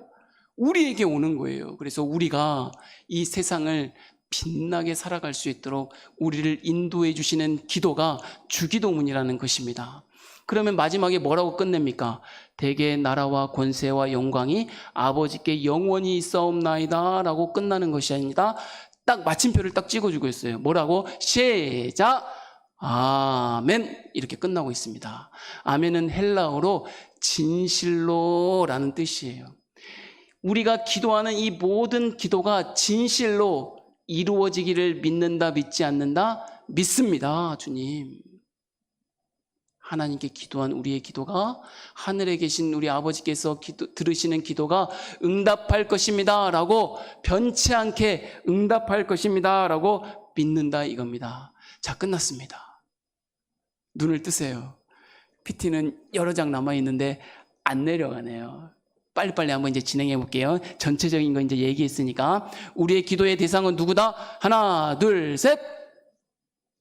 우리에게 오는 거예요. 그래서 우리가 이 세상을 빛나게 살아갈 수 있도록 우리를 인도해 주시는 기도가 주기도문이라는 것입니다. 그러면 마지막에 뭐라고 끝냅니까? 대개 나라와 권세와 영광이 아버지께 영원히 있사옵나이다 라고 끝나는 것이 아닙니다. 딱 마침표를 딱 찍어주고 있어요. 뭐라고? 시작! 아멘! 이렇게 끝나고 있습니다. 아멘은 헬라어로 진실로라는 뜻이에요. 우리가 기도하는 이 모든 기도가 진실로 이루어지기를 믿는다, 믿지 않는다? 믿습니다, 주님. 하나님께 기도한 우리의 기도가, 하늘에 계신 우리 아버지께서 들으시는 기도가 응답할 것입니다 라고, 변치 않게 응답할 것입니다 라고 믿는다, 이겁니다. 자, 끝났습니다. 눈을 뜨세요. PT는 여러 장 남아있는데 안 내려가네요. 빨리빨리 한번 이제 진행해 볼게요. 전체적인 거 이제 얘기했으니까. 우리의 기도의 대상은 누구다? 하나, 둘, 셋.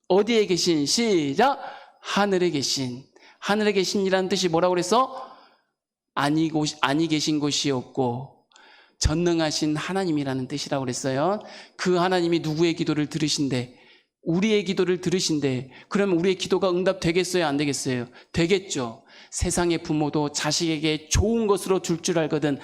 어디에 계신? 시작. 하늘에 계신. 하늘에 계신이라는 뜻이 뭐라고 그랬어? 아니 계신 곳이 없고 전능하신 하나님이라는 뜻이라고 그랬어요. 그 하나님이 누구의 기도를 들으신대? 우리의 기도를 들으신대. 그러면 우리의 기도가 응답되겠어요? 안 되겠어요? 되겠죠. 세상의 부모도 자식에게 좋은 것으로 줄 줄 알거든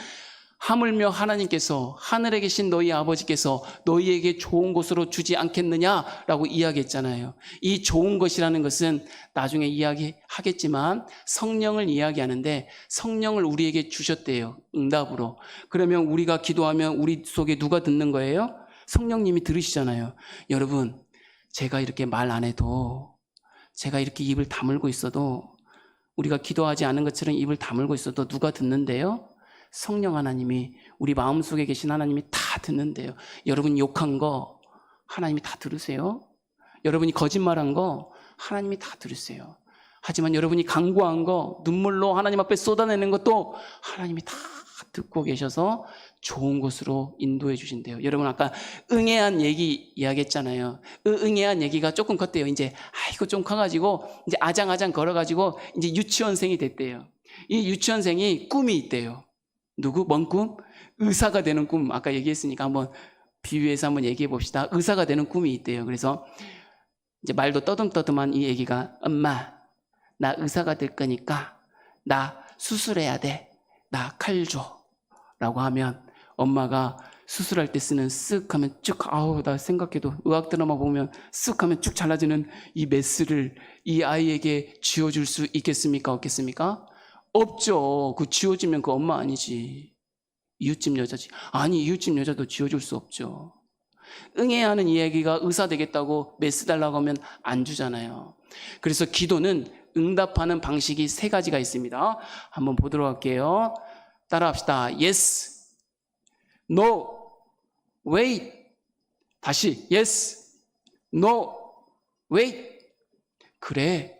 하물며 하나님께서, 하늘에 계신 너희 아버지께서 너희에게 좋은 것으로 주지 않겠느냐라고 이야기했잖아요. 이 좋은 것이라는 것은 나중에 이야기하겠지만 성령을 이야기하는데, 성령을 우리에게 주셨대요, 응답으로. 그러면 우리가 기도하면 우리 속에 누가 듣는 거예요? 성령님이 들으시잖아요. 여러분, 제가 이렇게 말 안 해도, 제가 이렇게 입을 다물고 있어도, 우리가 기도하지 않은 것처럼 입을 다물고 있어도 누가 듣는데요? 성령 하나님이, 우리 마음속에 계신 하나님이 다 듣는데요. 여러분 욕한 거 하나님이 다 들으세요. 여러분이 거짓말한 거 하나님이 다 들으세요. 하지만 여러분이 간구한 거, 눈물로 하나님 앞에 쏟아내는 것도 하나님이 다 듣고 계셔서 좋은 곳으로 인도해 주신대요. 여러분, 아까 응애한 얘기 이야기했잖아요. 응애한 얘기가 조금 컸대요. 이제 아이고 좀 커가지고 이제 아장아장 걸어가지고 이제 유치원생이 됐대요. 이 유치원생이 꿈이 있대요. 누구? 뭔 꿈? 의사가 되는 꿈. 아까 얘기했으니까 한번 비유해서 한번 얘기해 봅시다. 의사가 되는 꿈이 있대요. 그래서 이제 말도 떠듬떠듬한 이 얘기가, 엄마, 나 의사가 될 거니까 나 수술해야 돼. 나 칼 줘. 라고 하면 엄마가 수술할 때 쓰는 쓱 하면 쭉, 아우, 나 생각해도 의학 드라마 보면 쓱 하면 쭉 잘라지는 이 메스를 이 아이에게 쥐어줄 수 있겠습니까? 없겠습니까? 없죠. 그 쥐어주면 그 엄마 아니지. 이웃집 여자지. 아니, 이웃집 여자도 쥐어줄 수 없죠. 응해야 하는 이야기가 의사 되겠다고 메스 달라고 하면 안 주잖아요. 그래서 기도는 응답하는 방식이 3가지가 있습니다. 한번 보도록 할게요. 따라합시다. Yes, No, Wait. 다시 Yes, No, Wait. 그래,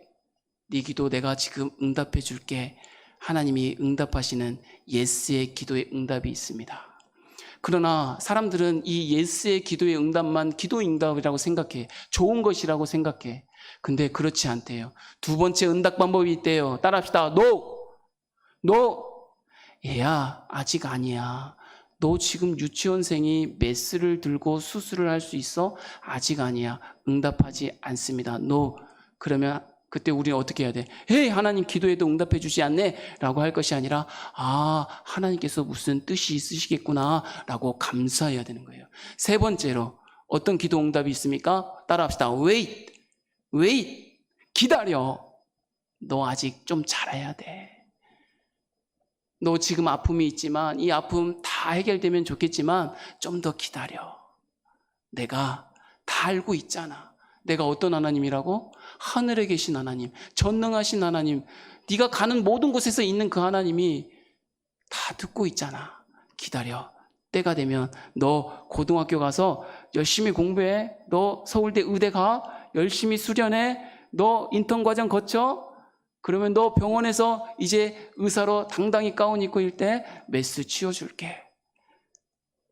네 기도 내가 지금 응답해 줄게. 하나님이 응답하시는 예스의 기도의 응답이 있습니다. 그러나 사람들은 이 예스의 기도의 응답만 기도 응답이라고 생각해. 좋은 것이라고 생각해. 근데 그렇지 않대요. 2번째 응답 방법이 있대요. 따라합시다. No. 얘야, 아직 아니야. 너 지금 유치원생이 메스를 들고 수술을 할 수 있어? 아직 아니야. 응답하지 않습니다. No. 그러면 그때 우리는 어떻게 해야 돼? 헤이, 하나님 기도에도 응답해 주지 않네? 라고 할 것이 아니라, 아, 하나님께서 무슨 뜻이 있으시겠구나 라고 감사해야 되는 거예요. 3번째로 어떤 기도 응답이 있습니까? 따라합시다. Wait. 기다려. 너 아직 좀 자라야 돼. 너 지금 아픔이 있지만 이 아픔 다 해결되면 좋겠지만 좀 더 기다려. 내가 다 알고 있잖아. 내가 어떤 하나님이라고? 하늘에 계신 하나님, 전능하신 하나님, 네가 가는 모든 곳에서 있는 그 하나님이 다 듣고 있잖아. 기다려. 때가 되면 너 고등학교 가서 열심히 공부해. 너 서울대 의대 가. 열심히 수련해. 너 인턴 과정 거쳐. 그러면 너 병원에서 이제 의사로 당당히 가운 입고 일 때 메스 치워줄게.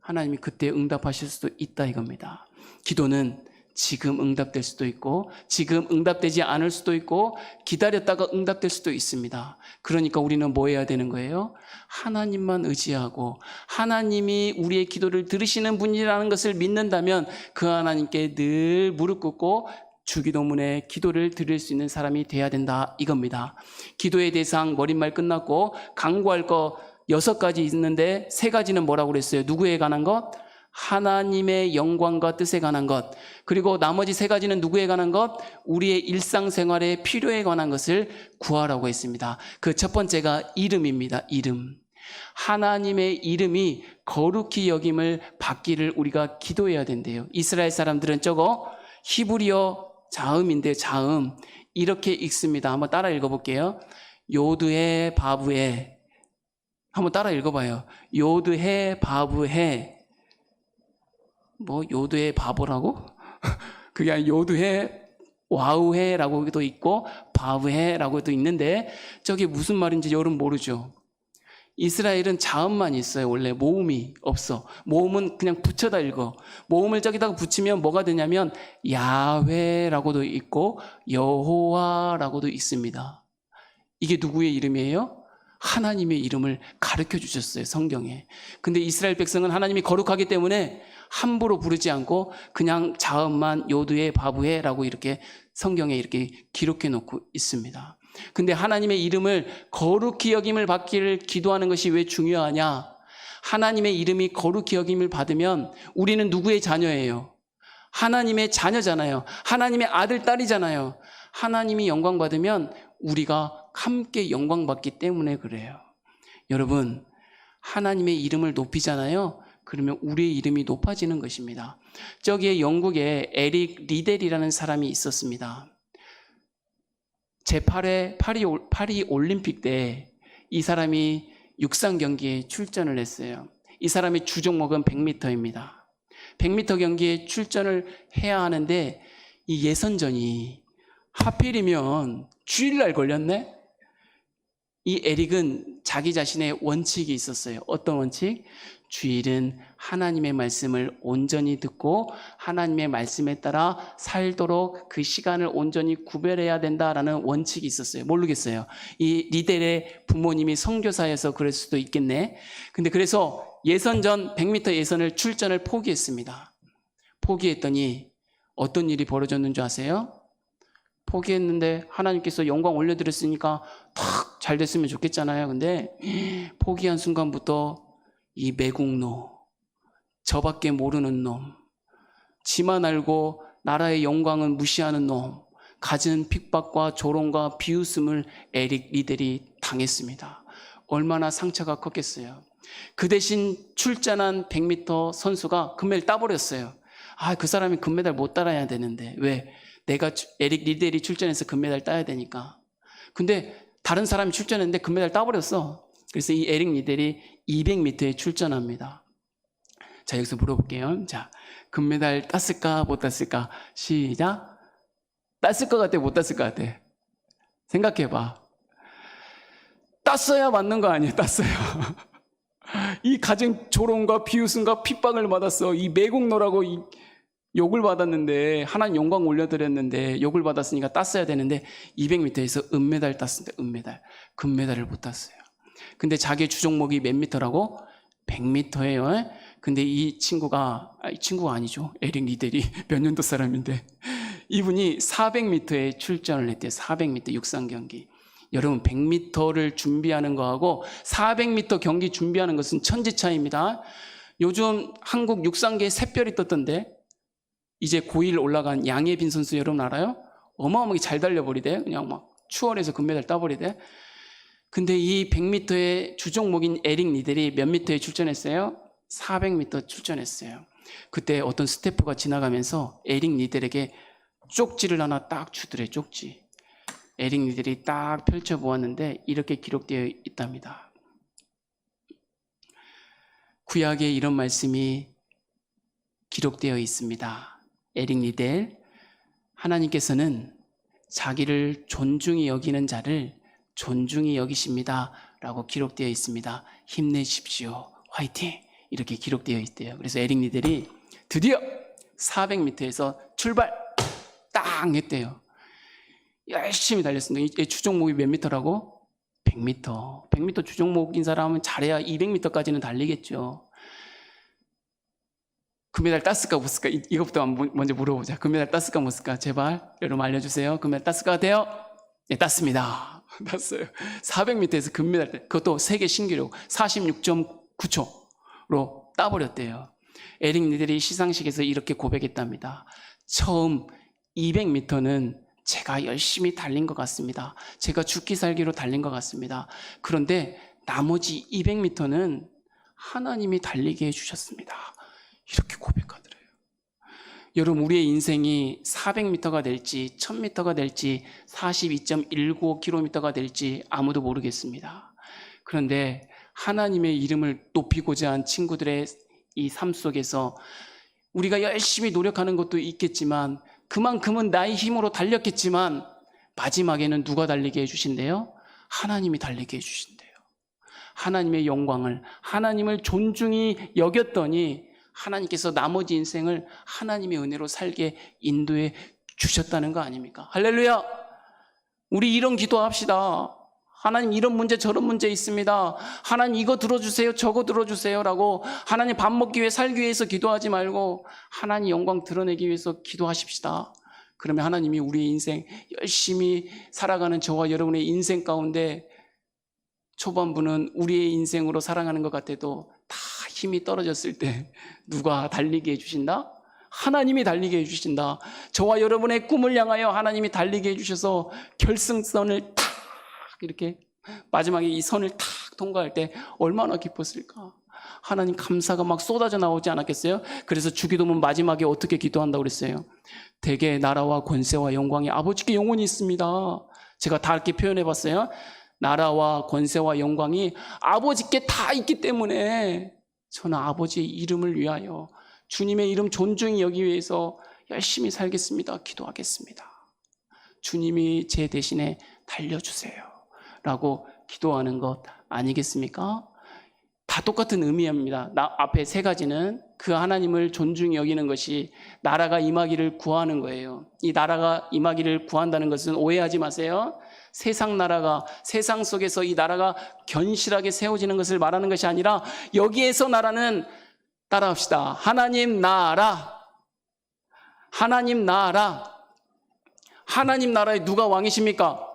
하나님이 그때 응답하실 수도 있다 이겁니다. 기도는 지금 응답될 수도 있고 지금 응답되지 않을 수도 있고 기다렸다가 응답될 수도 있습니다. 그러니까 우리는 뭐 해야 되는 거예요? 하나님만 의지하고 하나님이 우리의 기도를 들으시는 분이라는 것을 믿는다면 그 하나님께 늘 무릎 꿇고 주기도문에 기도를 드릴 수 있는 사람이 돼야 된다 이겁니다. 기도의 대상 머릿말 끝났고 강구할 거 6가지 있는데 3가지는 뭐라고 그랬어요? 누구에 관한 것? 하나님의 영광과 뜻에 관한 것. 그리고 나머지 3가지는 누구에 관한 것? 우리의 일상생활의 필요에 관한 것을 구하라고 했습니다. 그 첫 번째가 이름입니다. 이름. 하나님의 이름이 거룩히 여김을 받기를 우리가 기도해야 된대요. 이스라엘 사람들은 저거 히브리어 자음인데 자음 이렇게 읽습니다. 한번 따라 읽어볼게요. 요드해 바브해. 한번 따라 읽어봐요. 요드해 바브해. 뭐 요드해 바보라고? 그게 아니라 요드해 와우해라고도 있고 바브해라고도 있는데 저게 무슨 말인지 여러분 모르죠. 이스라엘은 자음만 있어요. 원래 모음이 없어. 모음은 그냥 붙여다 읽어. 모음을 저기다가 붙이면 뭐가 되냐면 야훼라고도 있고 여호와라고도 있습니다. 이게 누구의 이름이에요? 하나님의 이름을 가르쳐 주셨어요, 성경에. 근데 이스라엘 백성은 하나님이 거룩하기 때문에 함부로 부르지 않고 그냥 자음만 요드해 바브해라고 이렇게 성경에 이렇게 기록해 놓고 있습니다. 근데 하나님의 이름을 거룩히 여김을 받기를 기도하는 것이 왜 중요하냐? 하나님의 이름이 거룩히 여김을 받으면 우리는 누구의 자녀예요? 하나님의 자녀잖아요. 하나님의 아들, 딸이잖아요. 하나님이 영광 받으면 우리가 함께 영광 받기 때문에 그래요. 여러분, 하나님의 이름을 높이잖아요. 그러면 우리의 이름이 높아지는 것입니다. 저기에 영국에 에릭 리델이라는 사람이 있었습니다. 제8회 파리 올림픽 때 이 사람이 육상 경기에 출전을 했어요. 이 사람의 주종목은 100m입니다. 100m 경기에 출전을 해야 하는데 이 예선전이 하필이면 주일날 걸렸네? 이 에릭은 자기 자신의 원칙이 있었어요. 어떤 원칙? 주일은 하나님의 말씀을 온전히 듣고 하나님의 말씀에 따라 살도록 그 시간을 온전히 구별해야 된다라는 원칙이 있었어요. 모르겠어요. 이 리델의 부모님이 선교사여서 그럴 수도 있겠네. 근데 그래서 예선전 100m 예선을 출전을 포기했습니다. 포기했더니 어떤 일이 벌어졌는 줄 아세요? 포기했는데 하나님께서 영광 올려드렸으니까 탁 잘 됐으면 좋겠잖아요. 근데 포기한 순간부터 이 매국노, 저밖에 모르는 놈, 지만 알고 나라의 영광은 무시하는 놈, 갖은 핍박과 조롱과 비웃음을 에릭 리델이 당했습니다. 얼마나 상처가 컸겠어요. 그 대신 출전한 100m 선수가 금메달 따버렸어요. 그 사람이 금메달 못 따라야 되는데 왜? 내가 에릭 리델이 출전해서 금메달 따야 되니까. 근데 다른 사람이 출전했는데 금메달 따버렸어. 그래서 이 에릭 리델이 200m에 출전합니다. 자, 여기서 물어볼게요. 자, 금메달 땄을까 못 땄을까? 시작. 땄을 것 같아 못 땄을 것 같아? 생각해봐. 땄어야 맞는 거 아니에요? 땄어요. 이 가진 조롱과 비웃음과 핍박을 받았어. 이 매국노라고 욕을 받았는데 하나님 영광 올려드렸는데 욕을 받았으니까 땄어야 되는데 200m에서 은메달 땄습니다. 은메달. 금메달을 못 땄어요. 근데 자기 주종목이 몇 미터라고? 100m예요. 근데 이 친구가 아니죠. 에릭 리델이 몇 년도 사람인데 이분이 400m에 출전을 했대요. 400m 육상 경기. 여러분 100m를 준비하는 거하고 400m 경기 준비하는 것은 천지 차이입니다. 요즘 한국 육상계에 샛별이 떴던데 이제 고1 올라간 양예빈 선수 여러분 알아요? 어마어마하게 잘 달려버리대. 그냥 막 추월해서 금메달 따버리대. 근데 이 100m의 주종목인 에릭 리델이 몇 미터에 출전했어요? 400m 출전했어요. 그때 어떤 스태프가 지나가면서 에릭 리델에게 쪽지를 하나 딱 주더래, 쪽지. 에릭 리델이 딱 펼쳐보았는데 이렇게 기록되어 있답니다. 구약에 이런 말씀이 기록되어 있습니다. 에릭 리델, 하나님께서는 자기를 존중히 여기는 자를 존중히 여기십니다 라고 기록되어 있습니다. 힘내십시오, 화이팅, 이렇게 기록되어 있대요. 그래서 에릭 리델이 드디어 400m에서 출발 딱 했대요. 열심히 달렸습니다. 이 주종목이 몇 미터라고? 100m. 100m 주종목인 사람은 잘해야 200m까지는 달리겠죠. 금메달 땄을까 못 쓸까? 이것부터 먼저 물어보자. 금메달 땄을까 못 쓸까? 제발 여러분 알려주세요. 금메달 땄을 것 같아요? 네, 땄습니다. 땄어요. 400m에서 금메달, 그것도 세계 신기록 46.9초로 따버렸대요. 에릭 리델이 시상식에서 이렇게 고백했답니다. 처음 200m는 제가 열심히 달린 것 같습니다. 제가 죽기 살기로 달린 것 같습니다. 그런데 나머지 200m는 하나님이 달리게 해주셨습니다. 이렇게 고백하더래요. 여러분, 우리의 인생이 400m가 될지 1000m가 될지 42.195km가 될지 아무도 모르겠습니다. 그런데 하나님의 이름을 높이고자 한 친구들의 이 삶 속에서 우리가 열심히 노력하는 것도 있겠지만 그만큼은 나의 힘으로 달렸겠지만 마지막에는 누가 달리게 해주신대요? 하나님이 달리게 해주신대요. 하나님의 영광을, 하나님을 존중히 여겼더니 하나님께서 나머지 인생을 하나님의 은혜로 살게 인도해 주셨다는 거 아닙니까? 할렐루야! 우리 이런 기도합시다. 하나님, 이런 문제 저런 문제 있습니다. 하나님, 이거 들어주세요, 저거 들어주세요 라고 하나님 밥 먹기 위해 살기 위해서 기도하지 말고 하나님 영광 드러내기 위해서 기도하십시다. 그러면 하나님이 우리의 인생 열심히 살아가는 저와 여러분의 인생 가운데 초반부는 우리의 인생으로 살아가는 것 같아도 다 힘이 떨어졌을 때 누가 달리게 해주신다? 하나님이 달리게 해주신다. 저와 여러분의 꿈을 향하여 하나님이 달리게 해주셔서 결승선을 탁 이렇게 마지막에 이 선을 탁 통과할 때 얼마나 기뻤을까? 하나님 감사가 막 쏟아져 나오지 않았겠어요? 그래서 주기도문 마지막에 어떻게 기도한다고 그랬어요? 대개 나라와 권세와 영광이 아버지께 영원히 있습니다. 제가 다 이렇게 표현해 봤어요. 나라와 권세와 영광이 아버지께 다 있기 때문에 저는 아버지의 이름을 위하여 주님의 이름 존중히 여기 위해서 열심히 살겠습니다. 기도하겠습니다. 주님이 제 대신에 달려주세요 라고 기도하는 것 아니겠습니까? 다 똑같은 의미입니다. 앞에 세 가지는 그 하나님을 존중히 여기는 것이 나라가 임하기를 구하는 거예요. 이 나라가 임하기를 구한다는 것은 오해하지 마세요. 세상 나라가, 세상 속에서 이 나라가 견실하게 세워지는 것을 말하는 것이 아니라 여기에서 나라는, 따라합시다. 하나님 나라. 하나님 나라. 하나님 나라에 누가 왕이십니까?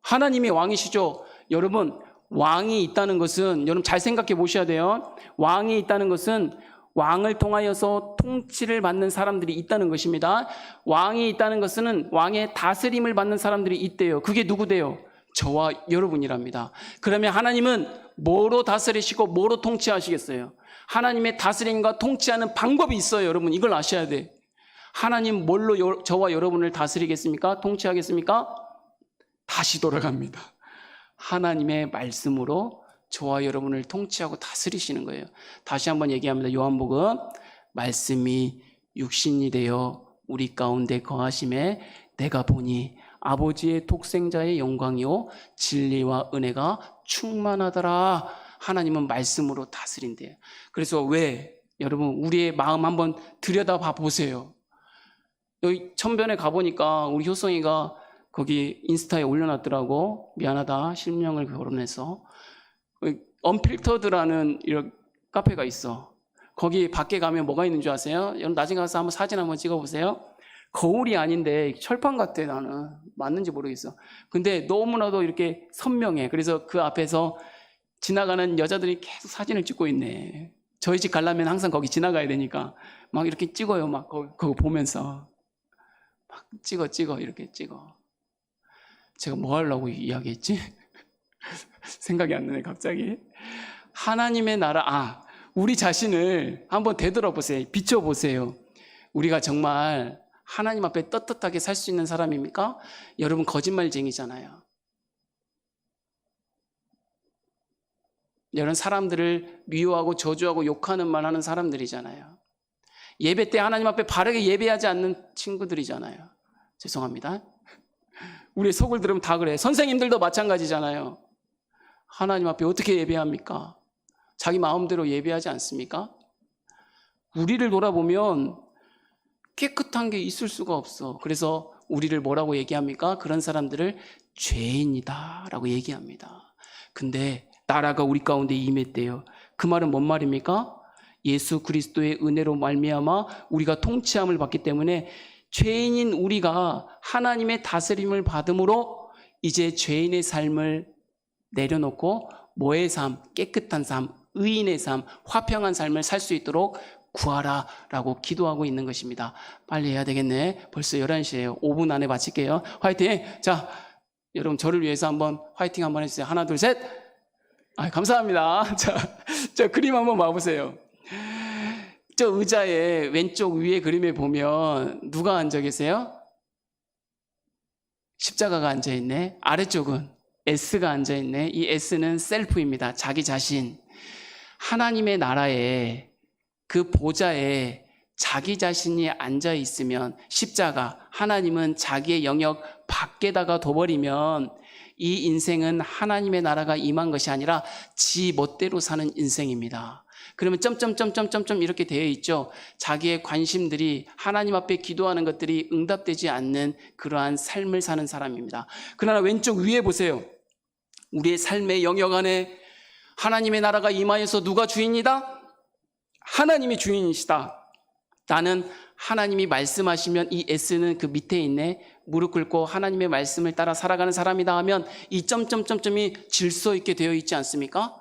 하나님이 왕이시죠. 여러분, 왕이 있다는 것은, 여러분 잘 생각해 보셔야 돼요. 왕이 있다는 것은 왕을 통하여서 통치를 받는 사람들이 있다는 것입니다. 왕이 있다는 것은 왕의 다스림을 받는 사람들이 있대요. 그게 누구대요? 저와 여러분이랍니다. 그러면 하나님은 뭐로 다스리시고 뭐로 통치하시겠어요? 하나님의 다스림과 통치하는 방법이 있어요. 여러분, 이걸 아셔야 돼. 하나님 뭘로 저와 여러분을 다스리겠습니까? 통치하겠습니까? 다시 돌아갑니다. 하나님의 말씀으로 저와 여러분을 통치하고 다스리시는 거예요. 다시 한번 얘기합니다. 요한복음, 말씀이 육신이 되어 우리 가운데 거하심에 내가 보니 아버지의 독생자의 영광이요 진리와 은혜가 충만하더라. 하나님은 말씀으로 다스린대요. 그래서 왜 여러분 우리의 마음 한번 들여다봐 보세요. 여기 천변에 가보니까 우리 효성이가 거기 인스타에 올려놨더라고. 미안하다, 실명을 거론해서. 언필터드라는 이런 카페가 있어. 거기 밖에 가면 뭐가 있는 줄 아세요? 여러분 나중에 가서 한번 사진 한번 찍어보세요. 거울이 아닌데 철판 같아. 나는 맞는지 모르겠어. 근데 너무나도 이렇게 선명해. 그래서 그 앞에서 지나가는 여자들이 계속 사진을 찍고 있네. 저희 집 가려면 항상 거기 지나가야 되니까 막 이렇게 찍어요. 막 그거 보면서 막 찍어 이렇게 찍어. 제가 뭐 하려고 이야기했지? 생각이 안 나네 갑자기. 하나님의 나라, 우리 자신을 한번 되돌아보세요. 비춰보세요. 우리가 정말 하나님 앞에 떳떳하게 살 수 있는 사람입니까? 여러분 거짓말쟁이잖아요. 여러분 사람들을 미워하고 저주하고 욕하는 말 하는 사람들이잖아요. 예배 때 하나님 앞에 바르게 예배하지 않는 친구들이잖아요. 죄송합니다. 우리 속을 들으면 다 그래. 선생님들도 마찬가지잖아요. 하나님 앞에 어떻게 예배합니까? 자기 마음대로 예배하지 않습니까? 우리를 돌아보면 깨끗한 게 있을 수가 없어. 그래서 우리를 뭐라고 얘기합니까? 그런 사람들을 죄인이다 라고 얘기합니다. 근데 나라가 우리 가운데 임했대요. 그 말은 뭔 말입니까? 예수 그리스도의 은혜로 말미암아 우리가 통치함을 받기 때문에 죄인인 우리가 하나님의 다스림을 받음으로 이제 죄인의 삶을 내려놓고 뭐의 삶? 깨끗한 삶, 의인의 삶, 화평한 삶을 살 수 있도록 구하라 라고 기도하고 있는 것입니다. 빨리 해야 되겠네. 벌써 11시예요. 5분 안에 마칠게요. 화이팅! 자, 여러분 저를 위해서 한번 화이팅 한번 해주세요. 하나, 둘, 셋! 감사합니다. 자, 저 그림 한번 봐보세요. 저 의자의 왼쪽 위에 그림에 보면 누가 앉아 계세요? 십자가가 앉아 있네. 아래쪽은 S가 앉아 있네. 이 S는 셀프입니다. 자기 자신. 하나님의 나라에 그 보좌에 자기 자신이 앉아 있으면 십자가, 하나님은 자기의 영역 밖에다가 둬버리면 이 인생은 하나님의 나라가 임한 것이 아니라 지 멋대로 사는 인생입니다. 그러면 점점점점점점 이렇게 되어 있죠. 자기의 관심들이 하나님 앞에 기도하는 것들이 응답되지 않는 그러한 삶을 사는 사람입니다. 그러나 왼쪽 위에 보세요. 우리의 삶의 영역 안에 하나님의 나라가 임하여서 누가 주인이다? 하나님이 주인이시다. 나는 하나님이 말씀하시면 이 S는 그 밑에 있네. 무릎 꿇고 하나님의 말씀을 따라 살아가는 사람이다 하면 이 점점점점이 질서 있게 되어 있지 않습니까?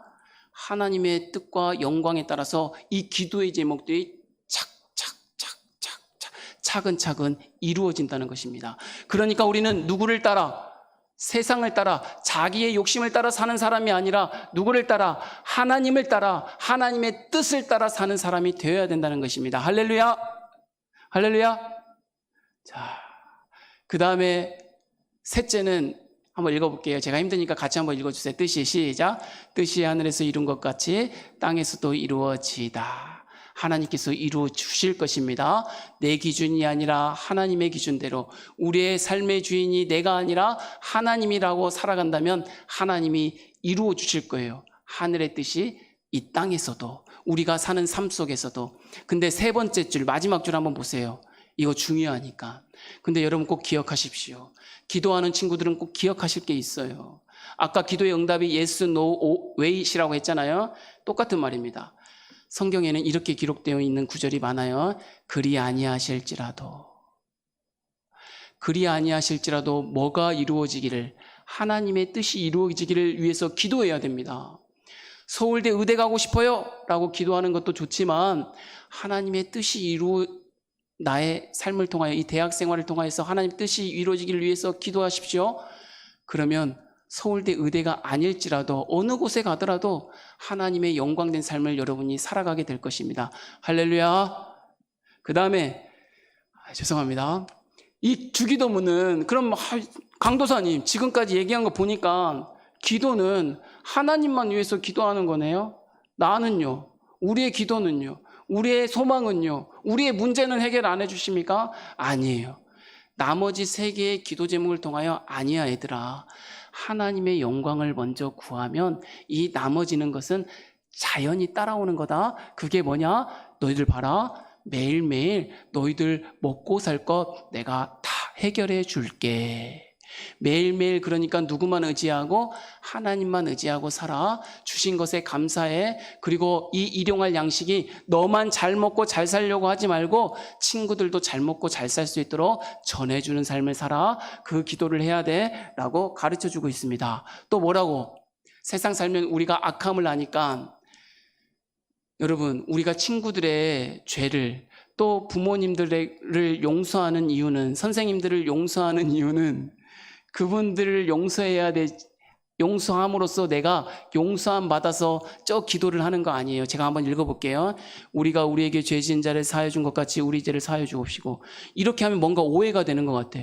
하나님의 뜻과 영광에 따라서 이 기도의 제목들이 착착착착착 차근차근 이루어진다는 것입니다. 그러니까 우리는 누구를 따라? 세상을 따라 자기의 욕심을 따라 사는 사람이 아니라 누구를 따라? 하나님을 따라 하나님의 뜻을 따라 사는 사람이 되어야 된다는 것입니다. 할렐루야. 할렐루야. 자, 그 다음에 셋째는 한번 읽어볼게요. 제가 힘드니까 같이 한번 읽어주세요. 뜻이 시작. 뜻이 하늘에서 이룬 것 같이 땅에서도 이루어지다. 하나님께서 이루어 주실 것입니다. 내 기준이 아니라 하나님의 기준대로 우리의 삶의 주인이 내가 아니라 하나님이라고 살아간다면 하나님이 이루어 주실 거예요. 하늘의 뜻이 이 땅에서도 우리가 사는 삶 속에서도. 근데 세 번째 줄 마지막 줄 한번 보세요. 이거 중요하니까. 근데 여러분 꼭 기억하십시오. 기도하는 친구들은 꼭 기억하실 게 있어요. 아까 기도의 응답이 yes, no, way이라고 했잖아요. 똑같은 말입니다. 성경에는 이렇게 기록되어 있는 구절이 많아요. 그리 아니하실지라도 뭐가 이루어지기를, 하나님의 뜻이 이루어지기를 위해서 기도해야 됩니다. 서울대 의대 가고 싶어요 라고 기도하는 것도 좋지만 하나님의 뜻이 나의 삶을 통하여 이 대학 생활을 통해서 하나님의 뜻이 이루어지기를 위해서 기도하십시오. 그러면 서울대 의대가 아닐지라도 어느 곳에 가더라도 하나님의 영광된 삶을 여러분이 살아가게 될 것입니다. 할렐루야. 그 다음에 죄송합니다. 이 주기도문은 그럼 강도사님 지금까지 얘기한 거 보니까 기도는 하나님만 위해서 기도하는 거네요. 나는요, 우리의 기도는요, 우리의 소망은요, 우리의 문제는 해결 안 해주십니까? 아니에요. 나머지 세 개의 기도 제목을 통하여 아니야 얘들아, 하나님의 영광을 먼저 구하면 이 나머지는 것은 자연히 따라오는 거다. 그게 뭐냐? 너희들 봐라, 매일매일 너희들 먹고 살 것 내가 다 해결해 줄게. 매일매일 그러니까 누구만 의지하고? 하나님만 의지하고 살아. 주신 것에 감사해. 그리고 이 일용할 양식이 너만 잘 먹고 잘 살려고 하지 말고 친구들도 잘 먹고 잘 살 수 있도록 전해주는 삶을 살아. 그 기도를 해야 돼 라고 가르쳐주고 있습니다. 또 뭐라고? 세상 살면 우리가 악함을 아니까 여러분, 우리가 친구들의 죄를, 또 부모님들을 용서하는 이유는, 선생님들을 용서하는 이유는 그분들을 용서해야 용서함으로써 내가 용서함 받아서 저 기도를 하는 거 아니에요. 제가 한번 읽어볼게요. 우리가 우리에게 죄 지은 자를 사하여 준 것 같이 우리 죄를 사하여 주옵시고. 이렇게 하면 뭔가 오해가 되는 것 같아.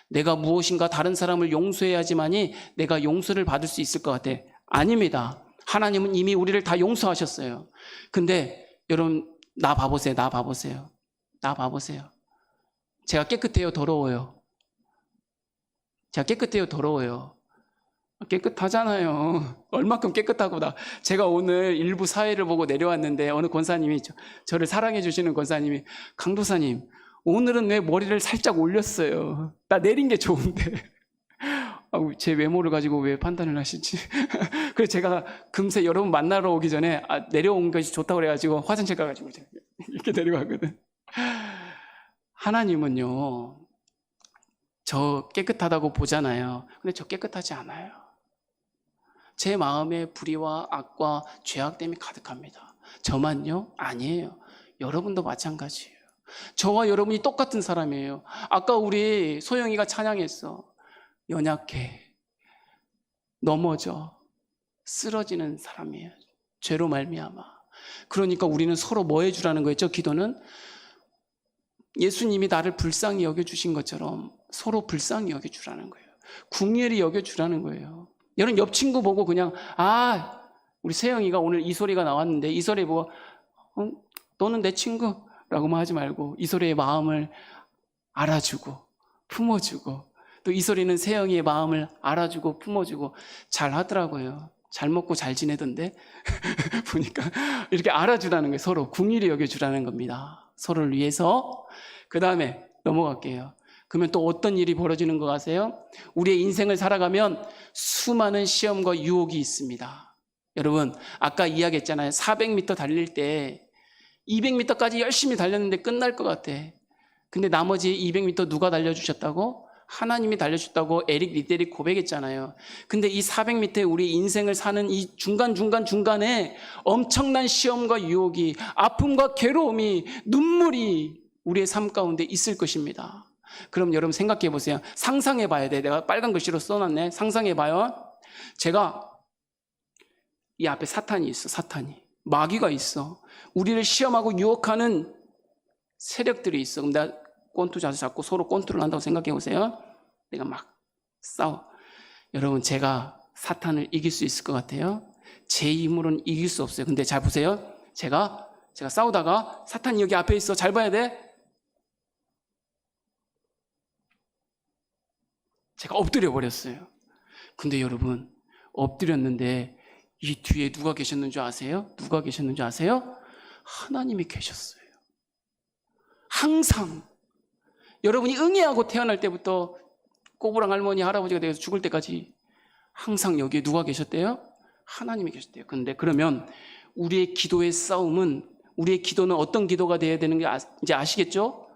내가 무엇인가 다른 사람을 용서해야지만이 내가 용서를 받을 수 있을 것 같아. 아닙니다. 하나님은 이미 우리를 다 용서하셨어요. 근데 여러분 나 봐보세요. 나 봐보세요. 나 봐보세요. 제가 깨끗해요? 더러워요? 제가 깨끗해요? 더러워요? 깨끗하잖아요. 얼마큼 깨끗하고 제가 오늘 일부 사회를 보고 내려왔는데 어느 권사님이 저를 사랑해 주시는 권사님이 강도사님 오늘은 왜 머리를 살짝 올렸어요? 나 내린 게 좋은데 제 외모를 가지고 왜 판단을 하시지? 그래서 제가 금세 여러분 만나러 오기 전에 내려온 것이 좋다고 그래가지고 화장실 가가지고 이렇게 내려가거든. 하나님은요 저 깨끗하다고 보잖아요. 근데 저 깨끗하지 않아요. 제 마음에 불의와 악과 죄악됨이 가득합니다. 저만요? 아니에요. 여러분도 마찬가지예요. 저와 여러분이 똑같은 사람이에요. 아까 우리 소영이가 찬양했어. 연약해, 넘어져, 쓰러지는 사람이에요. 죄로 말미암아. 그러니까 우리는 서로 뭐 해주라는 거였죠? 기도는 예수님이 나를 불쌍히 여겨주신 것처럼 서로 불쌍히 여겨주라는 거예요. 궁휼히 여겨주라는 거예요. 여러분 옆 친구 보고 그냥 우리 세영이가 오늘 이 소리가 나왔는데 이 소리 보고 너는 내 친구라고만 하지 말고 이 소리의 마음을 알아주고 품어주고 또 이 소리는 세영이의 마음을 알아주고 품어주고 잘 하더라고요. 잘 먹고 잘 지내던데 보니까 이렇게 알아주라는 거예요. 서로 궁휼히 여겨주라는 겁니다. 서로를 위해서. 그 다음에 넘어갈게요. 그러면 또 어떤 일이 벌어지는 것 같아요? 우리의 인생을 살아가면 수많은 시험과 유혹이 있습니다. 여러분 아까 이야기했잖아요. 400m 달릴 때 200m까지 열심히 달렸는데 끝날 것 같아. 근데 나머지 200m 누가 달려주셨다고? 하나님이 달려주셨다고 에릭 리델이 고백했잖아요. 근데 이 400m에 우리 인생을 사는 이 중간에 엄청난 시험과 유혹이, 아픔과 괴로움이, 눈물이 우리의 삶 가운데 있을 것입니다. 그럼 여러분 생각해 보세요. 상상해 봐야 돼. 내가 빨간 글씨로 써놨네. 상상해 봐요. 제가 이 앞에 사탄이 있어. 사탄이. 마귀가 있어. 우리를 시험하고 유혹하는 세력들이 있어. 그럼 내가 꼰투 자세 잡고 서로 꼰투를 한다고 생각해 보세요. 내가 막 싸워. 여러분 제가 사탄을 이길 수 있을 것 같아요? 제 힘으로는 이길 수 없어요. 근데 잘 보세요. 제가 싸우다가 사탄이 여기 앞에 있어. 잘 봐야 돼. 제가 엎드려 버렸어요. 근데 여러분 엎드렸는데 이 뒤에 누가 계셨는 줄 아세요? 누가 계셨는 줄 아세요? 하나님이 계셨어요. 항상 여러분이 응애하고 태어날 때부터 꼬부랑 할머니 할아버지가 되어서 죽을 때까지 항상 여기에 누가 계셨대요? 하나님이 계셨대요. 근데 그러면 우리의 기도의 싸움은, 우리의 기도는 어떤 기도가 되어야 되는 게 이제 아시겠죠?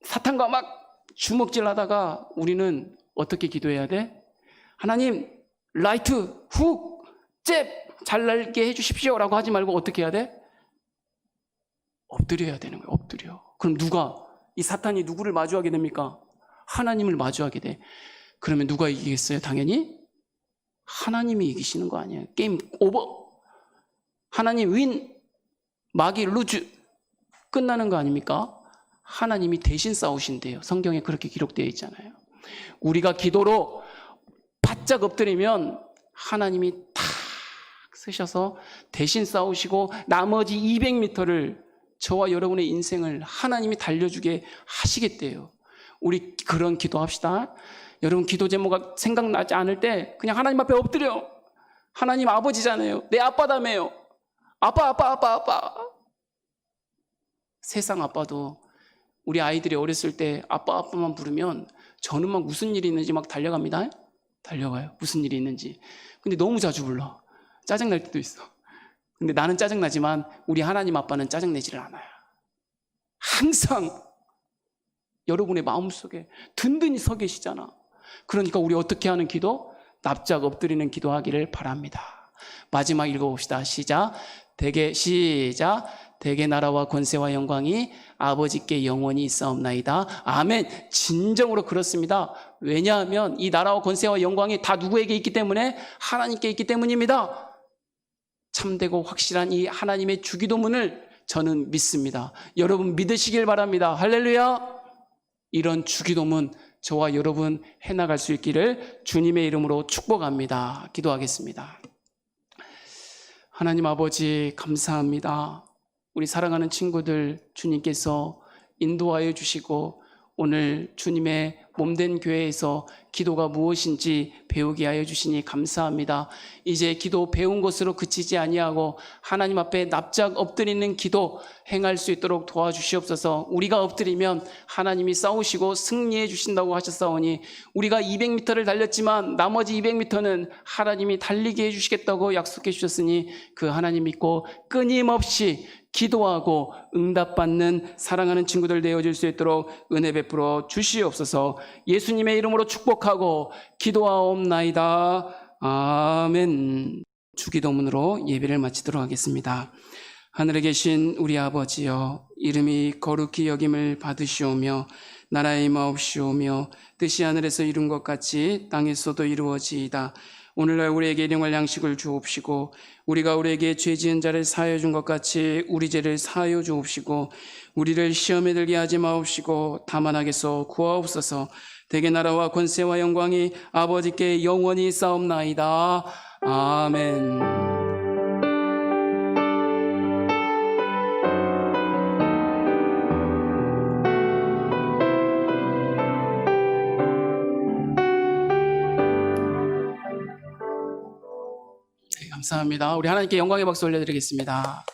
사탄과 막 주먹질 하다가 우리는 어떻게 기도해야 돼? 하나님 라이트 훅 잽 잘 날게 해주십시오 라고 하지 말고 어떻게 해야 돼? 엎드려야 되는 거예요. 엎드려. 그럼 이 사탄이 누구를 마주하게 됩니까? 하나님을 마주하게 돼. 그러면 누가 이기겠어요? 당연히 하나님이 이기시는 거 아니에요. 게임 오버. 하나님 윈, 마귀 루즈. 끝나는 거 아닙니까? 하나님이 대신 싸우신대요. 성경에 그렇게 기록되어 있잖아요. 우리가 기도로 바짝 엎드리면 하나님이 탁 쓰셔서 대신 싸우시고 나머지 200m를 저와 여러분의 인생을 하나님이 달려주게 하시겠대요. 우리 그런 기도합시다. 여러분 기도 제목 생각나지 않을 때 그냥 하나님 앞에 엎드려. 하나님 아버지잖아요. 내 아빠다며요. 아빠. 세상 아빠도 우리 아이들이 어렸을 때 아빠만 부르면 저는 막 무슨 일이 있는지 막 달려갑니다. 달려가요. 무슨 일이 있는지. 근데 너무 자주 불러. 짜증날 때도 있어. 근데 나는 짜증나지만 우리 하나님 아빠는 짜증내지를 않아요. 항상 여러분의 마음속에 든든히 서 계시잖아. 그러니까 우리 어떻게 하는 기도? 납작 엎드리는 기도하기를 바랍니다. 마지막 읽어봅시다. 시작. 대개 나라와 권세와 영광이 아버지께 영원히 있사옵나이다. 아멘. 진정으로 그렇습니다. 왜냐하면 이 나라와 권세와 영광이 다 누구에게 있기 때문에? 하나님께 있기 때문입니다. 참되고 확실한 이 하나님의 주기도문을 저는 믿습니다. 여러분 믿으시길 바랍니다. 할렐루야. 이런 주기도문 저와 여러분 해나갈 수 있기를 주님의 이름으로 축복합니다. 기도하겠습니다. 하나님 아버지 감사합니다. 우리 사랑하는 친구들 주님께서 인도하여 주시고 오늘 주님의 몸된 교회에서 기도가 무엇인지 배우게 하여 주시니 감사합니다. 이제 기도 배운 것으로 그치지 아니하고 하나님 앞에 납작 엎드리는 기도 행할 수 있도록 도와주시옵소서. 우리가 엎드리면 하나님이 싸우시고 승리해 주신다고 하셨사오니 우리가 200m를 달렸지만 나머지 200m는 하나님이 달리게 해주시겠다고 약속해 주셨으니 그 하나님 믿고 끊임없이 기도하고 응답받는 사랑하는 친구들 되어질 수 있도록 은혜 베풀어 주시옵소서. 예수님의 이름으로 축복하고 기도하옵나이다. 아멘. 주기도문으로 예배를 마치도록 하겠습니다. 하늘에 계신 우리 아버지여, 이름이 거룩히 여김을 받으시오며 나라의 임하옵시오며 뜻이 하늘에서 이룬 것 같이 땅에서도 이루어지이다. 오늘날 우리에게 일용할 양식을 주옵시고 우리가 우리에게 죄 지은 자를 사하여 준 것 같이 우리 죄를 사하여 주옵시고 우리를 시험에 들게 하지 마옵시고 다만 악에서 구하옵소서. 대개 나라와 권세와 영광이 아버지께 영원히 싸움나이다. 아멘. 감사합니다. 우리 하나님께 영광의 박수 올려드리겠습니다.